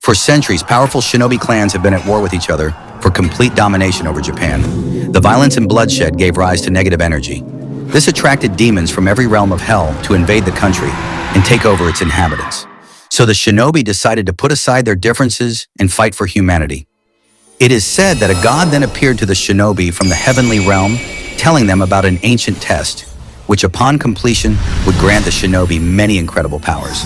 For centuries, powerful shinobi clans have been at war with each other for complete domination over Japan. The violence and bloodshed gave rise to negative energy. This attracted demons from every realm of hell to invade the country and take over its inhabitants. So the shinobi decided to put aside their differences and fight for humanity. It is said that a god then appeared to the shinobi from the heavenly realm, telling them about an ancient test, which upon completion would grant the shinobi many incredible powers.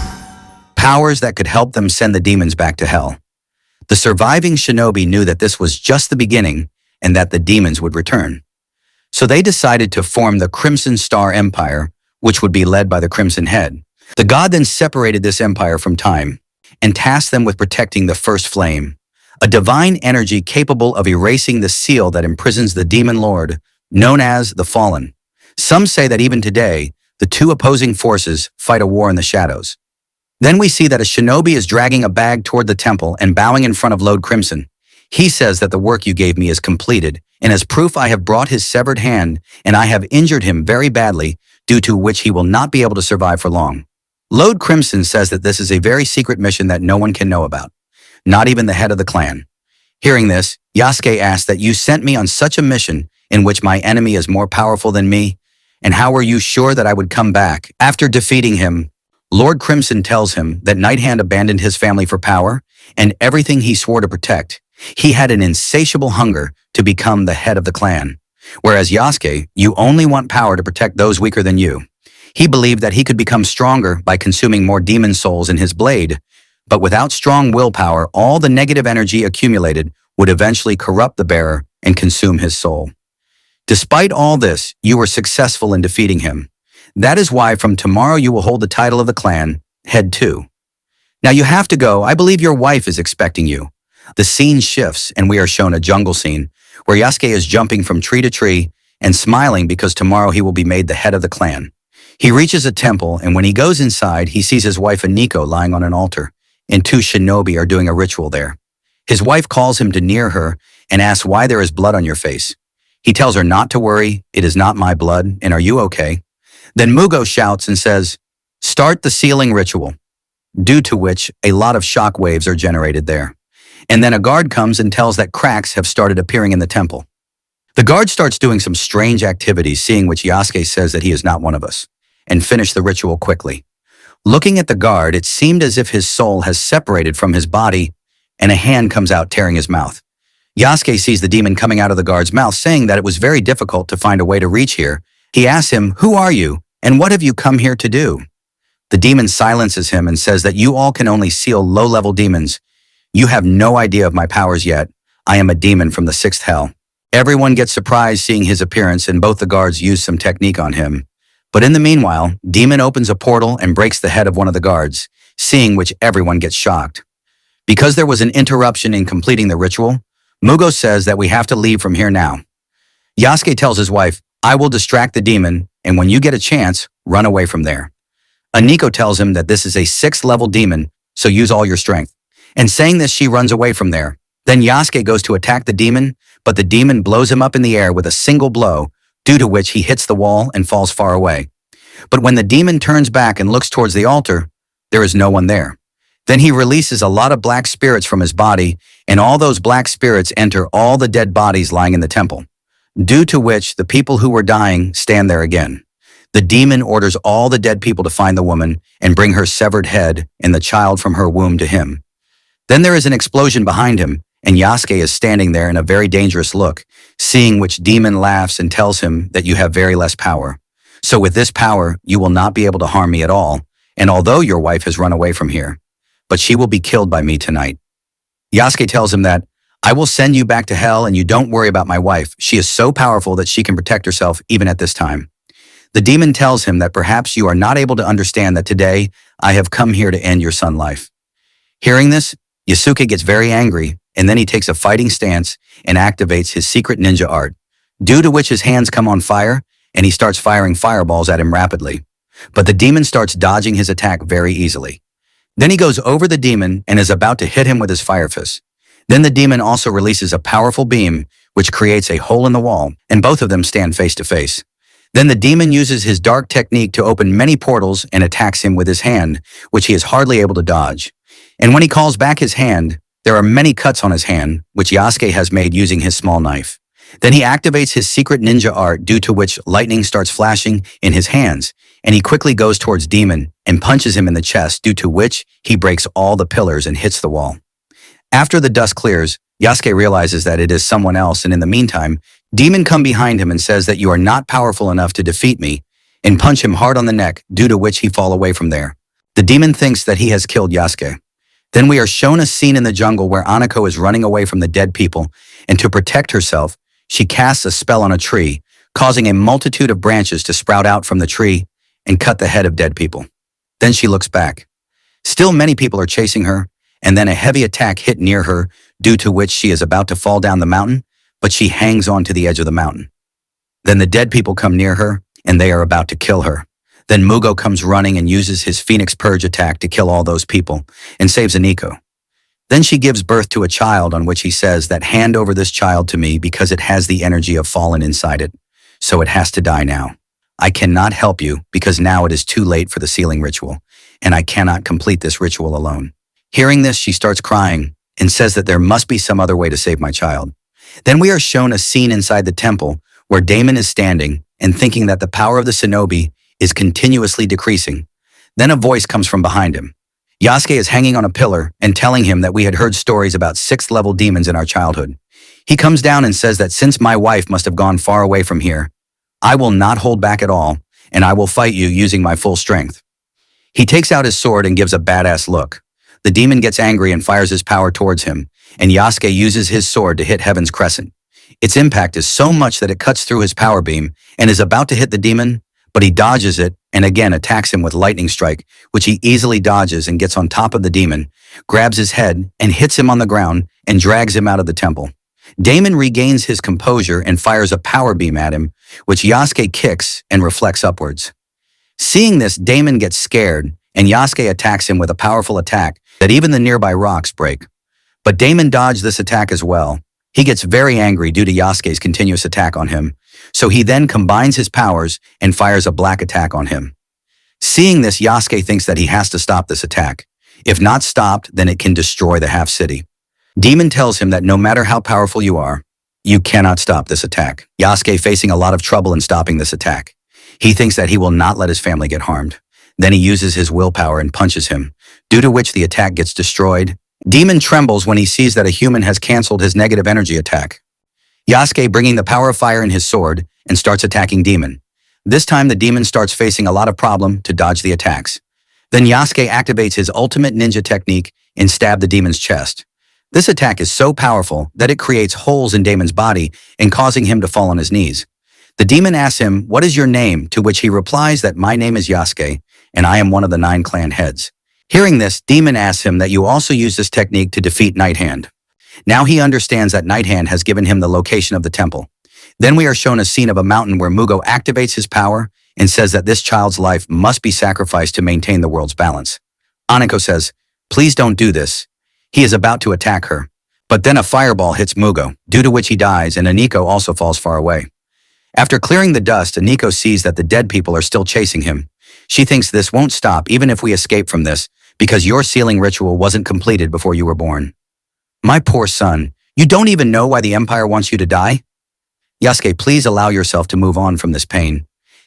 Powers that could help them send the demons back to hell. The surviving shinobi knew that this was just the beginning and that the demons would return. So they decided to form the Crimson Star Empire, which would be led by the Crimson Head. The god then separated this empire from time and tasked them with protecting the first flame, a divine energy capable of erasing the seal that imprisons the demon lord, known as the Fallen. Some say that even today, the two opposing forces fight a war in the shadows. Then we see that a shinobi is dragging a bag toward the temple and bowing in front of Lord Crimson. He says that the work you gave me is completed, and as proof I have brought his severed hand, and I have injured him very badly, due to which he will not be able to survive for long. Lord Crimson says that this is a very secret mission that no one can know about, not even the head of the clan. Hearing this, Yasuke asks that you sent me on such a mission in which my enemy is more powerful than me, and how were you sure that I would come back? After defeating him, Lord Crimson tells him that Night Hand abandoned his family for power and everything he swore to protect. He had an insatiable hunger to become the head of the clan. Whereas Yasuke, you only want power to protect those weaker than you. He believed that he could become stronger by consuming more demon souls in his blade, but without strong willpower, all the negative energy accumulated would eventually corrupt the bearer and consume his soul. Despite all this, you were successful in defeating him. That is why from tomorrow you will hold the title of the clan, Head 2. Now you have to go. I believe your wife is expecting you. The scene shifts and we are shown a jungle scene where Yasuke is jumping from tree to tree and smiling because tomorrow he will be made the head of the clan. He reaches a temple and when he goes inside, he sees his wife Aniko lying on an altar and two shinobi are doing a ritual there. His wife calls him to near her and asks why there is blood on your face. He tells her not to worry, it is not my blood, and are you okay? Then Mugo shouts and says, start the sealing ritual, due to which a lot of shock waves are generated there. And then a guard comes and tells that cracks have started appearing in the temple. The guard starts doing some strange activities, seeing which Yasuke says that he is not one of us, and finish the ritual quickly. Looking at the guard, it seemed as if his soul has separated from his body, and a hand comes out tearing his mouth. Yasuke sees the demon coming out of the guard's mouth, saying that it was very difficult to find a way to reach here. He asks him, who are you, and what have you come here to do? The demon silences him and says that you all can only seal low-level demons. You have no idea of my powers yet. I am a demon from the 6th hell. Everyone gets surprised seeing his appearance and both the guards use some technique on him. But in the meanwhile, Demon opens a portal and breaks the head of one of the guards, seeing which everyone gets shocked. Because there was an interruption in completing the ritual, Mugo says that we have to leave from here now. Yasuke tells his wife, I will distract the demon, and when you get a chance, run away from there. Aniko tells him that this is a 6th-level demon, so use all your strength. And saying this, she runs away from there. Then Yasuke goes to attack the demon, but the demon blows him up in the air with a single blow, due to which he hits the wall and falls far away. But when the demon turns back and looks towards the altar, there is no one there. Then he releases a lot of black spirits from his body, and all those black spirits enter all the dead bodies lying in the temple, due to which the people who were dying stand there again. The demon orders all the dead people to find the woman and bring her severed head and the child from her womb to him. Then there is an explosion behind him, and Yasuke is standing there in a very dangerous look, seeing which demon laughs and tells him that you have very less power. So with this power, you will not be able to harm me at all, and although your wife has run away from here, but she will be killed by me tonight. Yasuke tells him that, I will send you back to hell and you don't worry about my wife. She is so powerful that she can protect herself even at this time. The demon tells him that perhaps you are not able to understand that today I have come here to end your son's life. Hearing this, Yasuke gets very angry and then he takes a fighting stance and activates his secret ninja art, due to which his hands come on fire and he starts firing fireballs at him rapidly. But the demon starts dodging his attack very easily. Then he goes over the demon and is about to hit him with his fire fist. Then the demon also releases a powerful beam, which creates a hole in the wall, and both of them stand face to face. Then the demon uses his dark technique to open many portals and attacks him with his hand, which he is hardly able to dodge. And when he calls back his hand, there are many cuts on his hand, which Yasuke has made using his small knife. Then he activates his secret ninja art, due to which lightning starts flashing in his hands, and he quickly goes towards Demon and punches him in the chest, due to which he breaks all the pillars and hits the wall. After the dust clears, Yasuke realizes that it is someone else, and in the meantime, Demon comes behind him and says that you are not powerful enough to defeat me, and punch him hard on the neck, due to which he fall away from there. The demon thinks that he has killed Yasuke. Then we are shown a scene in the jungle where Anako is running away from the dead people, and to protect herself, she casts a spell on a tree, causing a multitude of branches to sprout out from the tree and cut the head of dead people. Then she looks back. Still many people are chasing her, and then a heavy attack hit near her, due to which she is about to fall down the mountain, but she hangs on to the edge of the mountain. Then the dead people come near her, and they are about to kill her. Then Mugo comes running and uses his Phoenix Purge attack to kill all those people, and saves Aniko. Then she gives birth to a child, on which he says that hand over this child to me because it has the energy of fallen inside it, so it has to die now. I cannot help you because now it is too late for the sealing ritual, and I cannot complete this ritual alone. Hearing this, she starts crying and says that there must be some other way to save my child. Then we are shown a scene inside the temple where Damon is standing and thinking that the power of the shinobi is continuously decreasing. Then a voice comes from behind him. Yasuke is hanging on a pillar and telling him that we had heard stories about 6th-level demons in our childhood. He comes down and says that since my wife must have gone far away from here, I will not hold back at all, and I will fight you using my full strength. He takes out his sword and gives a badass look. The demon gets angry and fires his power towards him, and Yasuke uses his sword to hit Heaven's Crescent. Its impact is so much that it cuts through his power beam and is about to hit the demon, but he dodges it and again attacks him with lightning strike, which he easily dodges and gets on top of the demon, grabs his head and hits him on the ground and drags him out of the temple. Damon regains his composure and fires a power beam at him, which Yasuke kicks and reflects upwards. Seeing this, Damon gets scared and Yasuke attacks him with a powerful attack that even the nearby rocks break. But Damon dodged this attack as well. He gets very angry due to Yasuke's continuous attack on him, so he then combines his powers and fires a black attack on him. Seeing this, Yasuke thinks that he has to stop this attack. If not stopped, then it can destroy the half-city. Demon tells him that no matter how powerful you are, you cannot stop this attack. Yasuke facing a lot of trouble in stopping this attack. He thinks that he will not let his family get harmed. Then he uses his willpower and punches him, due to which the attack gets destroyed. Demon trembles when he sees that a human has cancelled his negative energy attack. Yasuke bringing the power of fire in his sword and starts attacking Demon. This time the demon starts facing a lot of problem to dodge the attacks. Then Yasuke activates his ultimate ninja technique and stabs the demon's chest. This attack is so powerful that it creates holes in Damon's body and causing him to fall on his knees. The demon asks him, "What is your name?" to which he replies that my name is Yasuke and I am one of the 9 clan heads. Hearing this, Demon asks him that you also use this technique to defeat Night Hand. Now he understands that Night Hand has given him the location of the temple. Then we are shown a scene of a mountain where Mugo activates his power and says that this child's life must be sacrificed to maintain the world's balance. Aniko says, "Please don't do this." He is about to attack her, but then a fireball hits Mugo, due to which he dies, and Aniko also falls far away. After clearing the dust, Aniko sees that the dead people are still chasing him. She thinks this won't stop even if we escape from this, because your sealing ritual wasn't completed before you were born. My poor son, you don't even know why the Empire wants you to die? Yasuke, please allow yourself to move on from this pain.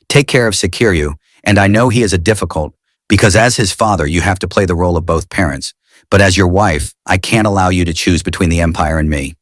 Take care of Sekiryu, and I know he is a difficult, because as his father you have to play the role of both parents, but as your wife, I can't allow you to choose between the Empire and me.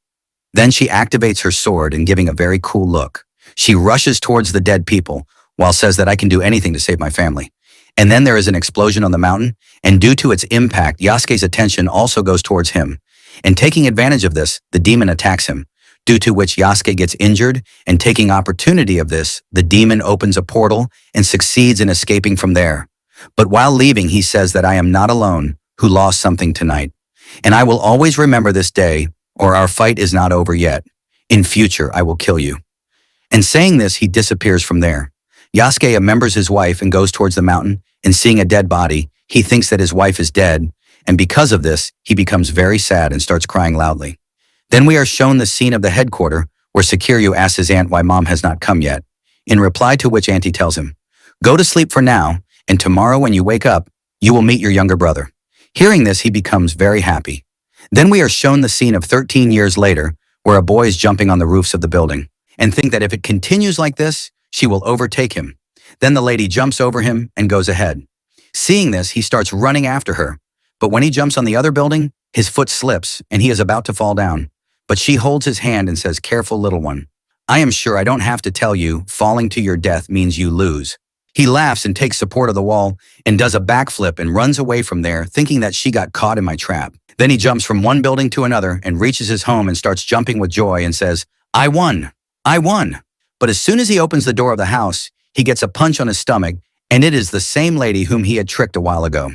Then she activates her sword and giving a very cool look. She rushes towards the dead people, while says that I can do anything to save my family. And then there is an explosion on the mountain, and due to its impact, Yasuke's attention also goes towards him. And taking advantage of this, the demon attacks him, due to which Yasuke gets injured, and taking opportunity of this, the demon opens a portal and succeeds in escaping from there. But while leaving, he says that I am not alone, who lost something tonight. And I will always remember this day, or our fight is not over yet. In future, I will kill you. And saying this, he disappears from there. Yasuke remembers his wife and goes towards the mountain, and seeing a dead body, he thinks that his wife is dead, and because of this, he becomes very sad and starts crying loudly. Then we are shown the scene of the headquarters, where Sekiryu asks his aunt why mom has not come yet, in reply to which auntie tells him, "Go to sleep for now, and tomorrow when you wake up, you will meet your younger brother. Hearing this, he becomes very happy. Then we are shown the scene of 13 years later, where a boy is jumping on the roofs of the building, and think that if it continues like this, she will overtake him. Then the lady jumps over him and goes ahead. Seeing this, he starts running after her. But when he jumps on the other building, his foot slips and he is about to fall down. But she holds his hand and says, "Careful, little one. I am sure I don't have to tell you, falling to your death means you lose." He laughs and takes support of the wall and does a backflip and runs away from there, thinking that she got caught in my trap. Then he jumps from one building to another and reaches his home and starts jumping with joy and says, "I won! I won!" But as soon as he opens the door of the house, he gets a punch on his stomach, and it is the same lady whom he had tricked a while ago.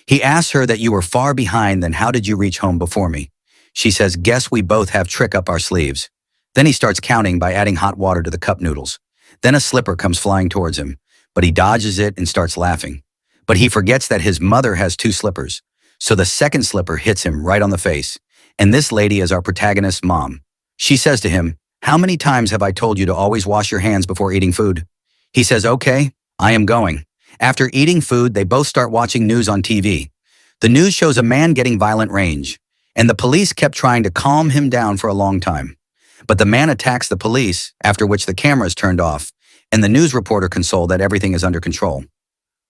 He asks her that you were far behind, then how did you reach home before me? She says, "Guess we both have trick up our sleeves." Then he starts counting by adding hot water to the cup noodles. Then a slipper comes flying towards him, but he dodges it and starts laughing. But he forgets that his mother has two slippers, so the second slipper hits him right on the face. And this lady is our protagonist's mom. She says to him, "How many times have I told you to always wash your hands before eating food?" He says, "Okay, I am going." After eating food, they both start watching news on TV. The news shows a man getting violent rage, and the police kept trying to calm him down for a long time. But the man attacks the police, after which the camera is turned off, and the news reporter consoled that everything is under control.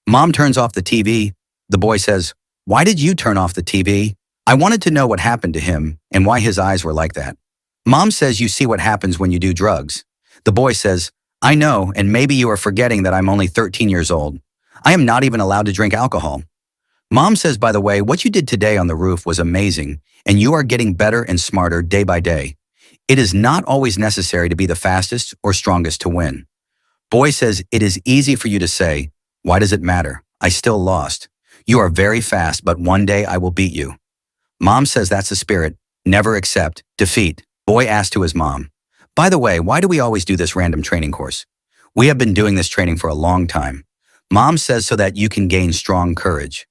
Mom turns off the TV. The boy says, "Why did you turn off the TV?" I wanted to know what happened to him and why his eyes were like that. Mom says, "You see what happens when you do drugs." The boy says, "I know, and maybe you are forgetting that I'm only 13 years old. I am not even allowed to drink alcohol." Mom says, "By the way, what you did today on the roof was amazing, and you are getting better and smarter day by day. It is not always necessary to be the fastest or strongest to win." Boy says, "It is easy for you to say. Why does it matter? I still lost. You are very fast, but one day I will beat you." Mom says, "That's the spirit. Never accept defeat." Boy asks to his mom, "By the way, why do we always do this random training course?" "We have been doing this training for a long time." Mom says, "So that you can gain strong courage."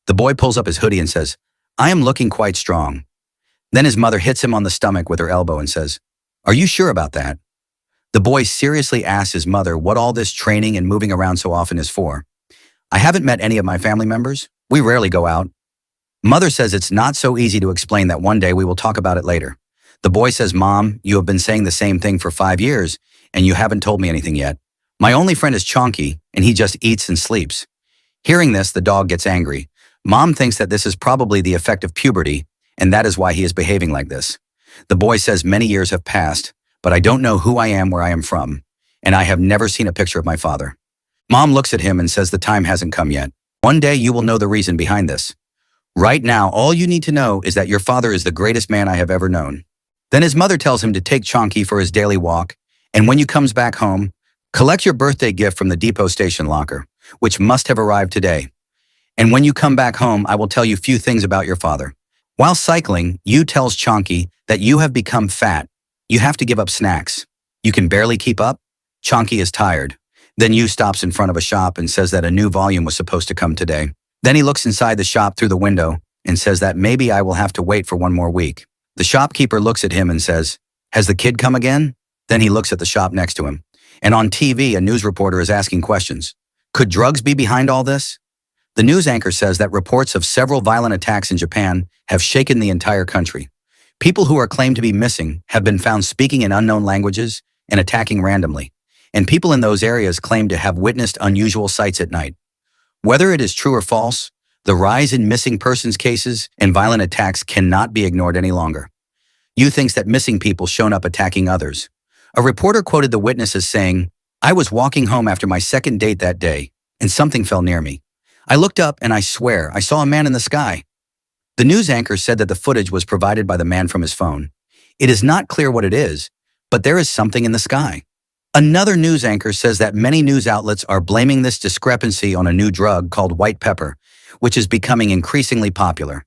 The boy pulls up his hoodie and says, "I am looking quite strong." Then his mother hits him on the stomach with her elbow and says, "Are you sure about that?" The boy seriously asks his mother what all this training and moving around so often is for. "I haven't met any of my family members. We rarely go out." Mother says it's not so easy to explain that, one day we will talk about it later. The boy says, "Mom, you have been saying the same thing for 5 years, and you haven't told me anything yet. My only friend is Chonky, and he just eats and sleeps." Hearing this, the dog gets angry. Mom thinks that this is probably the effect of puberty, and that is why he is behaving like this. The boy says, "Many years have passed, but I don't know who I am, where I am from, and I have never seen a picture of my father." Mom looks at him and says, "The time hasn't come yet. One day you will know the reason behind this. Right now, all you need to know is that your father is the greatest man I have ever known." Then his mother tells him to take Chonky for his daily walk, and when you comes back home, collect your birthday gift from the depot station locker, which must have arrived today. And when you come back home, I will tell you few things about your father. While cycling, you tells Chonky that you have become fat. You have to give up snacks. You can barely keep up. Chonky is tired. Then you stops in front of a shop and says that a new volume was supposed to come today. Then he looks inside the shop through the window and says that maybe I will have to wait for one more week. The shopkeeper looks at him and says, "Has the kid come again?" Then he looks at the shop next to him. And on TV, a news reporter is asking questions. Could drugs be behind all this? The news anchor says that reports of several violent attacks in Japan have shaken the entire country. People who are claimed to be missing have been found speaking in unknown languages and attacking randomly. And people in those areas claim to have witnessed unusual sights at night. Whether it is true or false, the rise in missing persons cases and violent attacks cannot be ignored any longer. You thinks that missing people shown up attacking others. A reporter quoted the witness as saying, "I was walking home after my second date that day, and something fell near me. I looked up and I swear I saw a man in the sky." The news anchor said that the footage was provided by the man from his phone. It is not clear what it is, but there is something in the sky. Another news anchor says that many news outlets are blaming this discrepancy on a new drug called white pepper, which is becoming increasingly popular.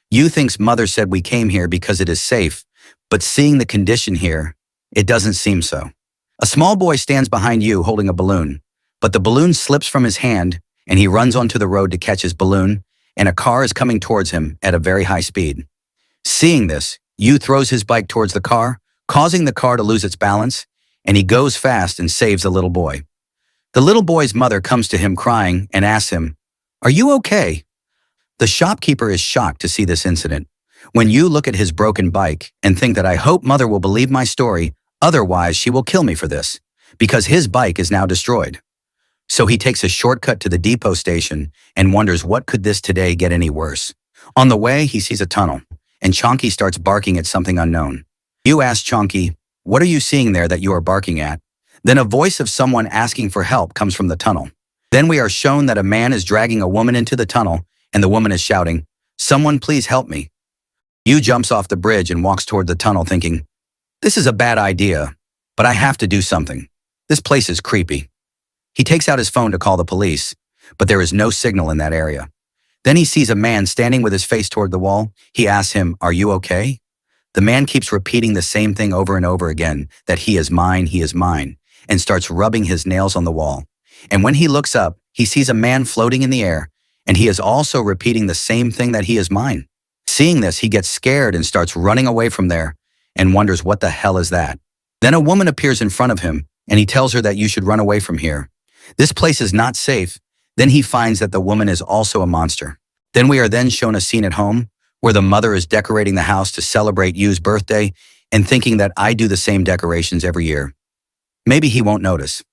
You thinks mother said we came here because it is safe, but seeing the condition here, it doesn't seem so. A small boy stands behind you holding a balloon, but the balloon slips from his hand and he runs onto the road to catch his balloon, and a car is coming towards him at a very high speed. Seeing this, you throws his bike towards the car, causing the car to lose its balance, and he goes fast and saves the little boy. The little boy's mother comes to him crying and asks him, "Are you okay?" The shopkeeper is shocked to see this incident. When you look at his broken bike and think that I hope mother will believe my story, otherwise she will kill me for this, because his bike is now destroyed. So he takes a shortcut to the depot station and wonders what could this today get any worse. On the way, he sees a tunnel, and Chonky starts barking at something unknown. You ask Chonky, "What are you seeing there that you are barking at?" Then a voice of someone asking for help comes from the tunnel. Then we are shown that a man is dragging a woman into the tunnel, and the woman is shouting, "Someone please help me." Yu jumps off the bridge and walks toward the tunnel thinking, "This is a bad idea, but I have to do something. This place is creepy." He takes out his phone to call the police, but there is no signal in that area. Then he sees a man standing with his face toward the wall. He asks him, "Are you okay?" The man keeps repeating the same thing over and over again, that he is mine, and starts rubbing his nails on the wall. And when he looks up, he sees a man floating in the air, and he is also repeating the same thing, that he is mine. Seeing this, he gets scared and starts running away from there and wonders what the hell is that. Then a woman appears in front of him, and he tells her that you should run away from here. This place is not safe. Then he finds that the woman is also a monster. Then we are then shown a scene at home where the mother is decorating the house to celebrate Yu's birthday and thinking that I do the same decorations every year. Maybe he won't notice.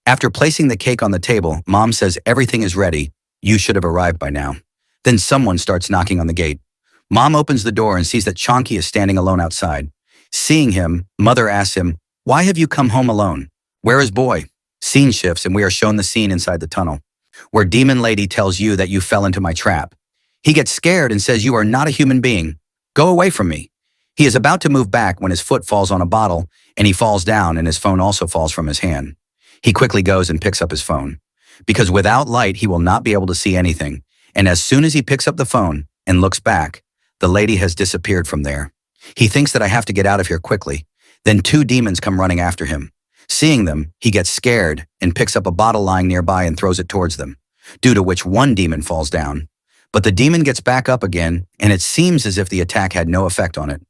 After placing the cake on the table, Mom says everything is ready. You should have arrived by now. Then someone starts knocking on the gate. Mom opens the door and sees that Chonky is standing alone outside. Seeing him, Mother asks him, "Why have you come home alone? Where is boy?" Scene shifts and we are shown the scene inside the tunnel, where Demon Lady tells you that you fell into my trap. He gets scared and says you are not a human being. Go away from me. He is about to move back when his foot falls on a bottle and he falls down and his phone also falls from his hand. He quickly goes and picks up his phone, because without light he will not be able to see anything, and as soon as he picks up the phone and looks back, the lady has disappeared from there. He thinks that I have to get out of here quickly. Then two demons come running after him. Seeing them, he gets scared and picks up a bottle lying nearby and throws it towards them, due to which one demon falls down. But the demon gets back up again, and it seems as if the attack had no effect on it.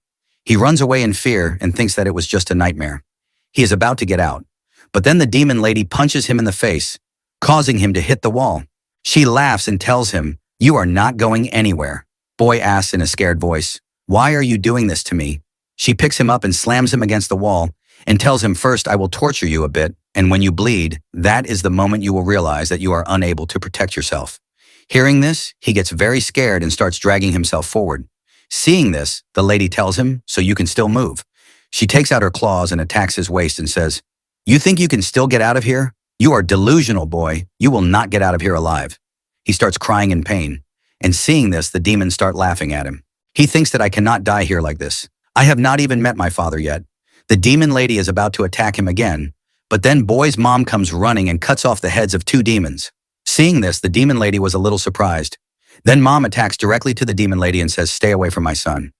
He runs away in fear and thinks that it was just a nightmare. He is about to get out, but then the demon lady punches him in the face, causing him to hit the wall. She laughs and tells him, "You are not going anywhere." Boy asks in a scared voice, "Why are you doing this to me?" She picks him up and slams him against the wall and tells him, "First, I will torture you a bit, and when you bleed, that is the moment you will realize that you are unable to protect yourself." Hearing this, he gets very scared and starts dragging himself forward. Seeing this, the lady tells him, "So you can still move." She takes out her claws and attacks his waist and says, "You think you can still get out of here? You are delusional, boy. You will not get out of here alive." He starts crying in pain, and seeing this, the demons start laughing at him. He thinks that I cannot die here like this. I have not even met my father yet. The demon lady is about to attack him again, but then boy's mom comes running and cuts off the heads of two demons. Seeing this, the demon lady was a little surprised. Then mom attacks directly to the demon lady and says, "Stay away from my son."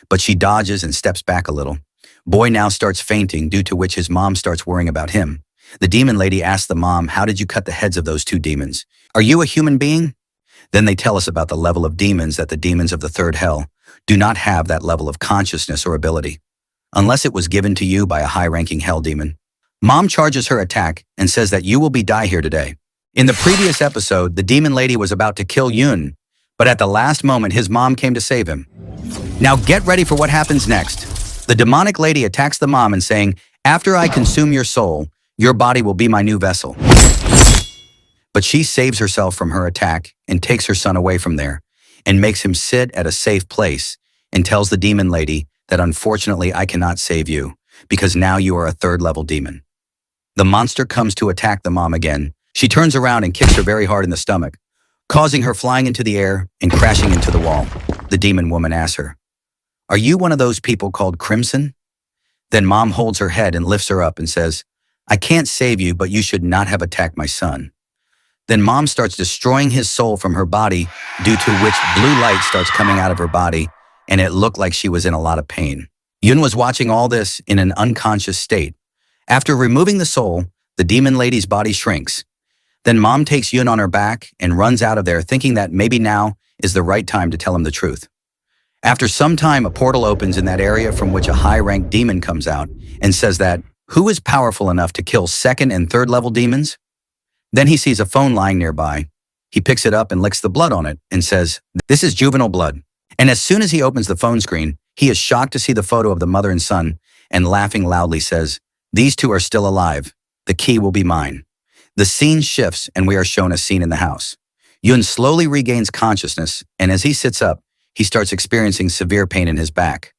But she dodges and steps back a little. Boy now starts fainting, due to which his mom starts worrying about him. The demon lady asks the mom, "How did you cut the heads of those two demons? Are you a human being?" Then they tell us about the level of demons, that the demons of the third hell do not have that level of consciousness or ability, unless it was given to you by a high-ranking hell demon. Mom charges her attack and says that you will be die here today. In the previous episode, the demon lady was about to kill Yun, but at the last moment, his mom came to save him. Now get ready for what happens next. The demonic lady attacks the mom and saying, "After I consume your soul, your body will be my new vessel." But she saves herself from her attack and takes her son away from there and makes him sit at a safe place and tells the demon lady that unfortunately I cannot save you because now you are a third-level demon. The monster comes to attack the mom again. She turns around and kicks her very hard in the stomach, causing her flying into the air and crashing into the wall. The demon woman asks her, "Are you one of those people called Crimson?" Then mom holds her head and lifts her up and says, "I can't save you, but you should not have attacked my son." Then mom starts destroying his soul from her body, due to which blue light starts coming out of her body, and it looked like she was in a lot of pain. Yun was watching all this in an unconscious state. After removing the soul, the demon lady's body shrinks. Then mom takes Yun on her back and runs out of there, thinking that maybe now is the right time to tell him the truth. After some time, a portal opens in that area from which a high-ranked demon comes out and says that, "Who is powerful enough to kill second and third level demons?" Then he sees a phone lying nearby. He picks it up and licks the blood on it and says, "This is juvenile blood." And as soon as he opens the phone screen, he is shocked to see the photo of the mother and son and laughing loudly says, "These two are still alive. The key will be mine." The scene shifts and we are shown a scene in the house. Yun slowly regains consciousness, and as he sits up, he starts experiencing severe pain in his back.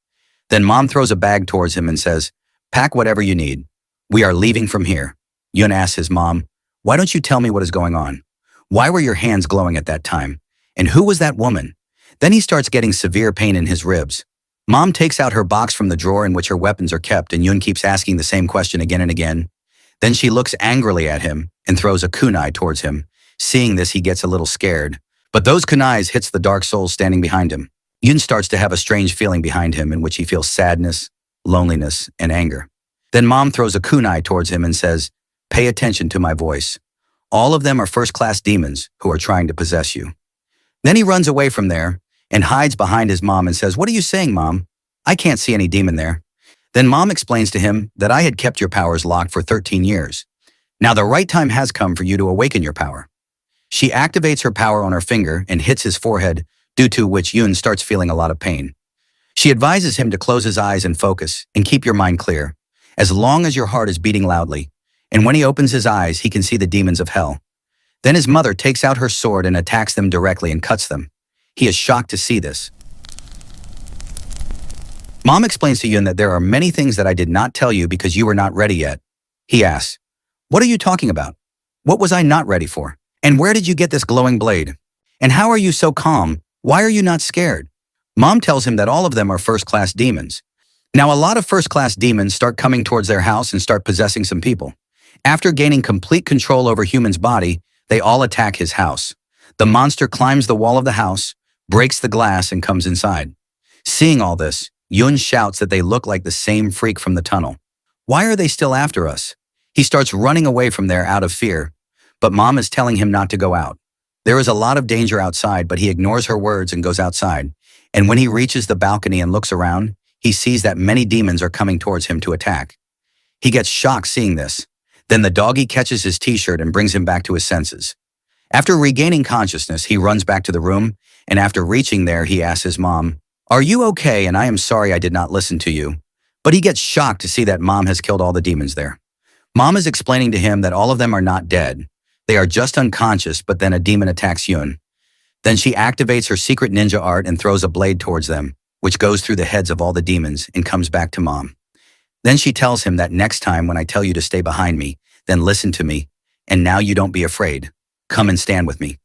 Then Mom throws a bag towards him and says, "Pack whatever you need. We are leaving from here." Yun asks his mom, "Why don't you tell me what is going on? Why were your hands glowing at that time? And who was that woman?" Then he starts getting severe pain in his ribs. Mom takes out her box from the drawer in which her weapons are kept, and Yun keeps asking the same question again and again. Then she looks angrily at him and throws a kunai towards him. Seeing this, he gets a little scared. But those kunais hits the dark soul standing behind him. Yun starts to have a strange feeling behind him in which he feels sadness, loneliness, and anger. Then Mom throws a kunai towards him and says, "Pay attention to my voice. All of them are first-class demons who are trying to possess you." Then he runs away from there and hides behind his mom and says, "What are you saying, Mom? I can't see any demon there." Then Mom explains to him that I had kept your powers locked for 13 years. Now the right time has come for you to awaken your power. She activates her power on her finger and hits his forehead, due to which Yun starts feeling a lot of pain. She advises him to close his eyes and focus and keep your mind clear, as long as your heart is beating loudly. And when he opens his eyes, he can see the demons of hell. Then his mother takes out her sword and attacks them directly and cuts them. He is shocked to see this. Mom explains to Yun that there are many things that I did not tell you because you were not ready yet. He asks, "What are you talking about? What was I not ready for? And where did you get this glowing blade? And how are you so calm? Why are you not scared?" Mom tells him that all of them are first-class demons. Now a lot of first-class demons start coming towards their house and start possessing some people. After gaining complete control over human's body, they all attack his house. The monster climbs the wall of the house, breaks the glass, and comes inside. Seeing all this, Yun shouts that they look like the same freak from the tunnel. Why are they still after us? He starts running away from there out of fear, but Mom is telling him not to go out. There is a lot of danger outside, but he ignores her words and goes outside. And when he reaches the balcony and looks around, he sees that many demons are coming towards him to attack. He gets shocked seeing this. Then the doggy catches his t-shirt and brings him back to his senses. After regaining consciousness, he runs back to the room, and after reaching there, he asks his mom, "Are you okay? And I am sorry I did not listen to you." But he gets shocked to see that Mom has killed all the demons there. Mom is explaining to him that all of them are not dead. They are just unconscious, but then a demon attacks Yun. Then she activates her secret ninja art and throws a blade towards them, which goes through the heads of all the demons and comes back to Mom. Then she tells him that next time when I tell you to stay behind me, then listen to me, and now you don't be afraid. Come and stand with me.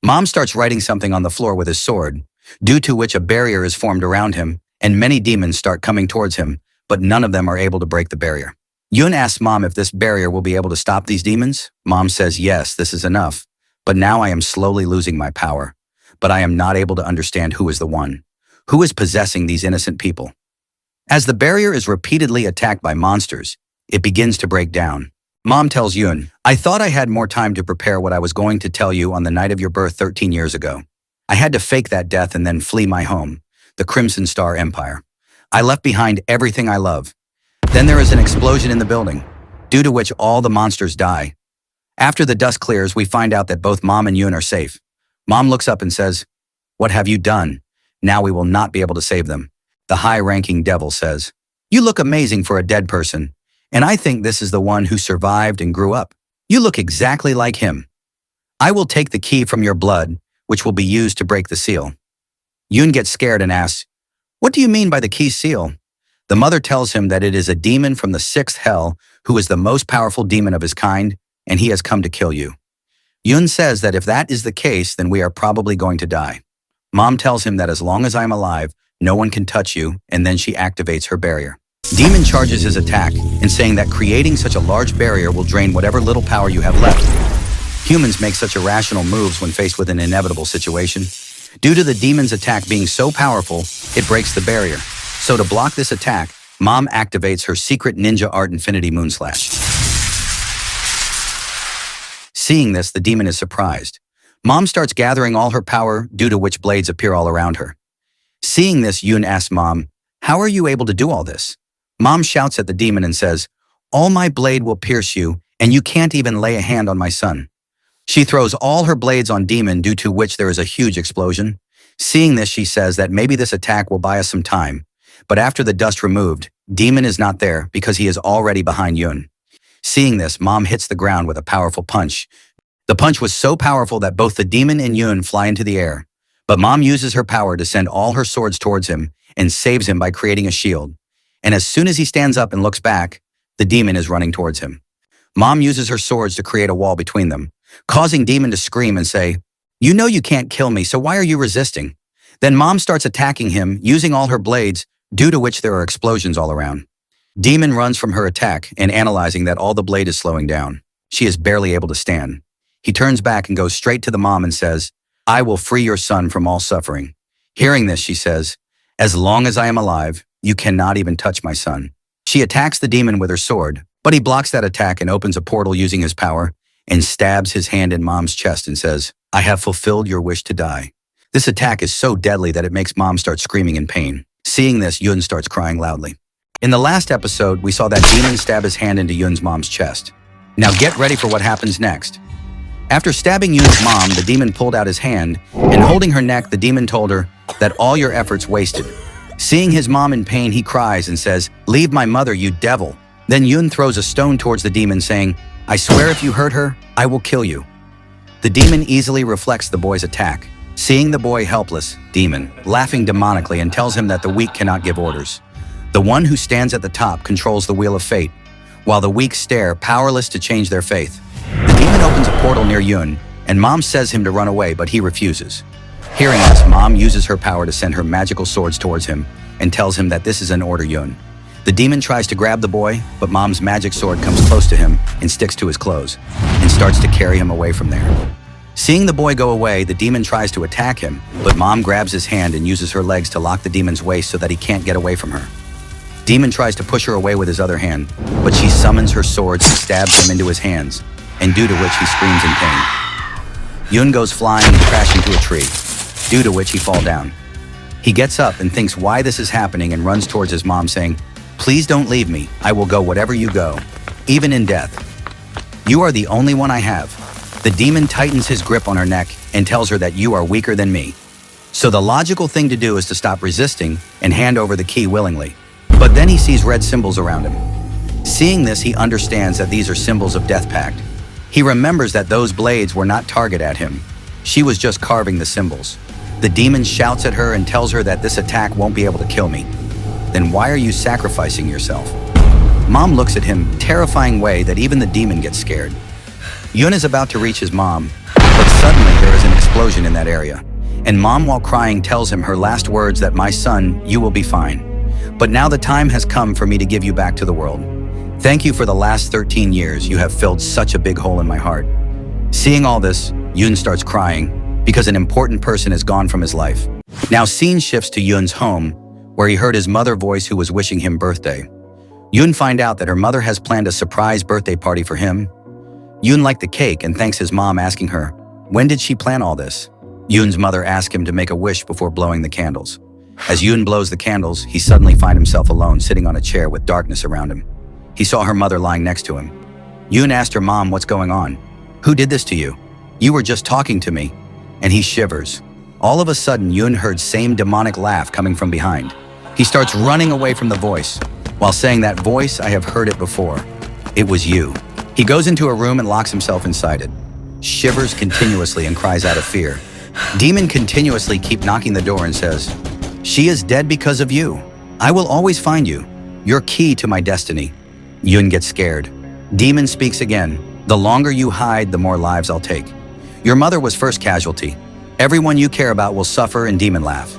Mom starts writing something on the floor with his sword, due to which a barrier is formed around him, and many demons start coming towards him, but none of them are able to break the barrier. Yun asks Mom if this barrier will be able to stop these demons. Mom says, "Yes, this is enough, but now I am slowly losing my power, but I am not able to understand who is the one, who is possessing these innocent people." As the barrier is repeatedly attacked by monsters, it begins to break down. Mom tells Yun, "I thought I had more time to prepare what I was going to tell you on the night of your birth 13 years ago. I had to fake that death and then flee my home, the Crimson Star Empire. I left behind everything I love. Then there is an explosion in the building, due to which all the monsters die. After the dust clears, we find out that both Mom and Yun are safe. Mom looks up and says, "What have you done? Now we will not be able to save them." The high-ranking devil says, "You look amazing for a dead person, and I think this is the one who survived and grew up. You look exactly like him. I will take the key from your blood, which will be used to break the seal." Yun gets scared and asks, "What do you mean by the key seal?" The mother tells him that it is a demon from the 6th hell who is the most powerful demon of his kind, and he has come to kill you. Yun says that if that is the case, then we are probably going to die. Mom tells him that as long as I am alive, no one can touch you, and then she activates her barrier. Demon charges his attack in saying that creating such a large barrier will drain whatever little power you have left. Humans make such irrational moves when faced with an inevitable situation. Due to the demon's attack being so powerful, it breaks the barrier. So to block this attack, Mom activates her secret ninja art Infinity Moonslash. Seeing this, the demon is surprised. Mom starts gathering all her power, due to which blades appear all around her. Seeing this, Yun asks Mom, "How are you able to do all this?" Mom shouts at the demon and says, "All my blade will pierce you, and you can't even lay a hand on my son." She throws all her blades on Demon, due to which there is a huge explosion. Seeing this, she says that maybe this attack will buy us some time. But after the dust removed, Demon is not there because he is already behind Yun. Seeing this, Mom hits the ground with a powerful punch. The punch was so powerful that both the Demon and Yun fly into the air. But Mom uses her power to send all her swords towards him and saves him by creating a shield. And as soon as he stands up and looks back, the Demon is running towards him. Mom uses her swords to create a wall between them, causing Demon to scream and say, "You know you can't kill me, so why are you resisting?" Then Mom starts attacking him using all her blades, due to which there are explosions all around. Demon runs from her attack and analyzing that all the blade is slowing down. She is barely able to stand. He turns back and goes straight to the mom and says, "I will free your son from all suffering." Hearing this, she says, "As long as I am alive, you cannot even touch my son." She attacks the demon with her sword, but he blocks that attack and opens a portal using his power and stabs his hand in Mom's chest and says, "I have fulfilled your wish to die." This attack is so deadly that it makes Mom start screaming in pain. Seeing this, Yun starts crying loudly. In the last episode, we saw that demon stab his hand into Yun's mom's chest. Now get ready for what happens next. After stabbing Yun's mom, the demon pulled out his hand, and holding her neck, the demon told her that all your efforts wasted. Seeing his mom in pain, he cries and says, "Leave my mother, you devil." Then Yun throws a stone towards the demon, saying, "I swear if you hurt her, I will kill you." The demon easily reflects the boy's attack. Seeing the boy helpless, Demon, laughing demonically, and tells him that the weak cannot give orders. The one who stands at the top controls the wheel of fate, while the weak stare, powerless to change their faith. The demon opens a portal near Yun, and Mom says him to run away, but he refuses. Hearing this, Mom uses her power to send her magical swords towards him and tells him that this is an order, Yun. The demon tries to grab the boy, but Mom's magic sword comes close to him and sticks to his clothes and starts to carry him away from there. Seeing the boy go away, the demon tries to attack him, but Mom grabs his hand and uses her legs to lock the demon's waist so that he can't get away from her. Demon tries to push her away with his other hand, but she summons her swords and stabs him into his hands, and due to which he screams in pain. Yun goes flying and crashes into a tree, due to which he falls down. He gets up and thinks why this is happening and runs towards his mom saying, "Please don't leave me. I will go whatever you go, even in death. You are the only one I have." The demon tightens his grip on her neck and tells her that you are weaker than me. So the logical thing to do is to stop resisting and hand over the key willingly. But then he sees red symbols around him. Seeing this, he understands that these are symbols of Death Pact. He remembers that those blades were not targeted at him. She was just carving the symbols. The demon shouts at her and tells her that this attack won't be able to kill me. Then why are you sacrificing yourself? Mom looks at him, terrifying way that even the demon gets scared. Yun is about to reach his mom, but suddenly there is an explosion in that area. And Mom, while crying, tells him her last words that, "My son, you will be fine. But now the time has come for me to give you back to the world. Thank you for the last 13 years. You have filled such a big hole in my heart." Seeing all this, Yun starts crying because an important person has gone from his life. Now scene shifts to Yun's home, where he heard his mother's voice who was wishing him birthday. Yun finds out that her mother has planned a surprise birthday party for him. Yun liked the cake and thanks his mom, asking her, when did she plan all this? Yun's mother asks him to make a wish before blowing the candles. As Yun blows the candles, he suddenly finds himself alone sitting on a chair with darkness around him. He saw her mother lying next to him. Yun asked her mom, "What's going on? Who did this to you? You were just talking to me." And he shivers. All of a sudden, Yun heard same demonic laugh coming from behind. He starts running away from the voice, while saying, "That voice, I have heard it before. It was you." He goes into a room and locks himself inside it, shivers continuously and cries out of fear. Demon continuously keeps knocking the door and says, "She is dead because of you. I will always find you. You're key to my destiny." Yun gets scared. Demon speaks again. "The longer you hide, the more lives I'll take. Your mother was first casualty. Everyone you care about will suffer," and Demon laugh.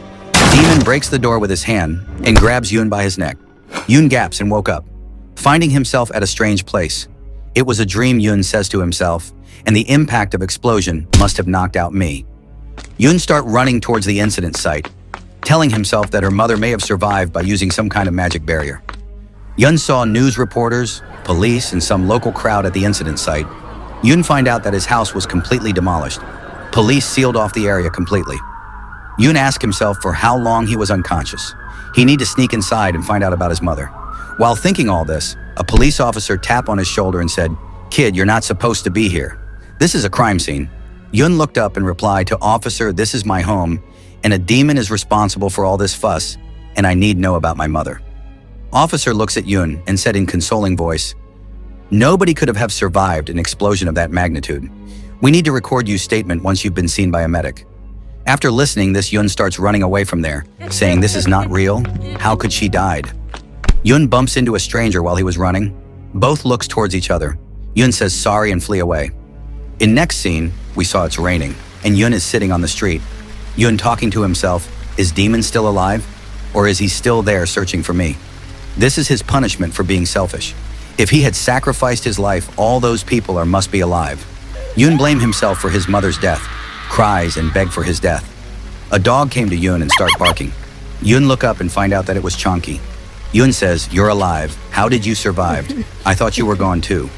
Demon breaks the door with his hand and grabs Yun by his neck. Yun gaps and woke up, finding himself at a strange place. It was a dream, Yun says to himself, and the impact of explosion must have knocked out me. Yun starts running towards the incident site, telling himself that her mother may have survived by using some kind of magic barrier. Yun saw news reporters, police, and some local crowd at the incident site. Yun find out that his house was completely demolished. Police sealed off the area completely. Yun asked himself for how long he was unconscious. He need to sneak inside and find out about his mother. While thinking all this, a police officer tapped on his shoulder and said, "Kid, you're not supposed to be here." This is a crime scene. Yun looked up and replied to Officer, this is my home, and a demon is responsible for all this fuss, and I need know about my mother. Officer looks at Yun and said in consoling voice, nobody could have survived an explosion of that magnitude. We need to record your statement once you've been seen by a medic. After listening, this Yun starts running away from there, saying this is not real. How could she died? Yun bumps into a stranger while he was running. Both looks towards each other. Yun says sorry and flee away. In next scene, we saw it's raining, and Yun is sitting on the street. Yun talking to himself, is Demon still alive? Or is he still there searching for me? This is his punishment for being selfish. If he had sacrificed his life, all those people must be alive. Yun blamed himself for his mother's death, cries and begged for his death. A dog came to Yun and started barking. Yun look up and find out that it was Chonky. Yun says, you're alive. How did you survive? I thought you were gone too.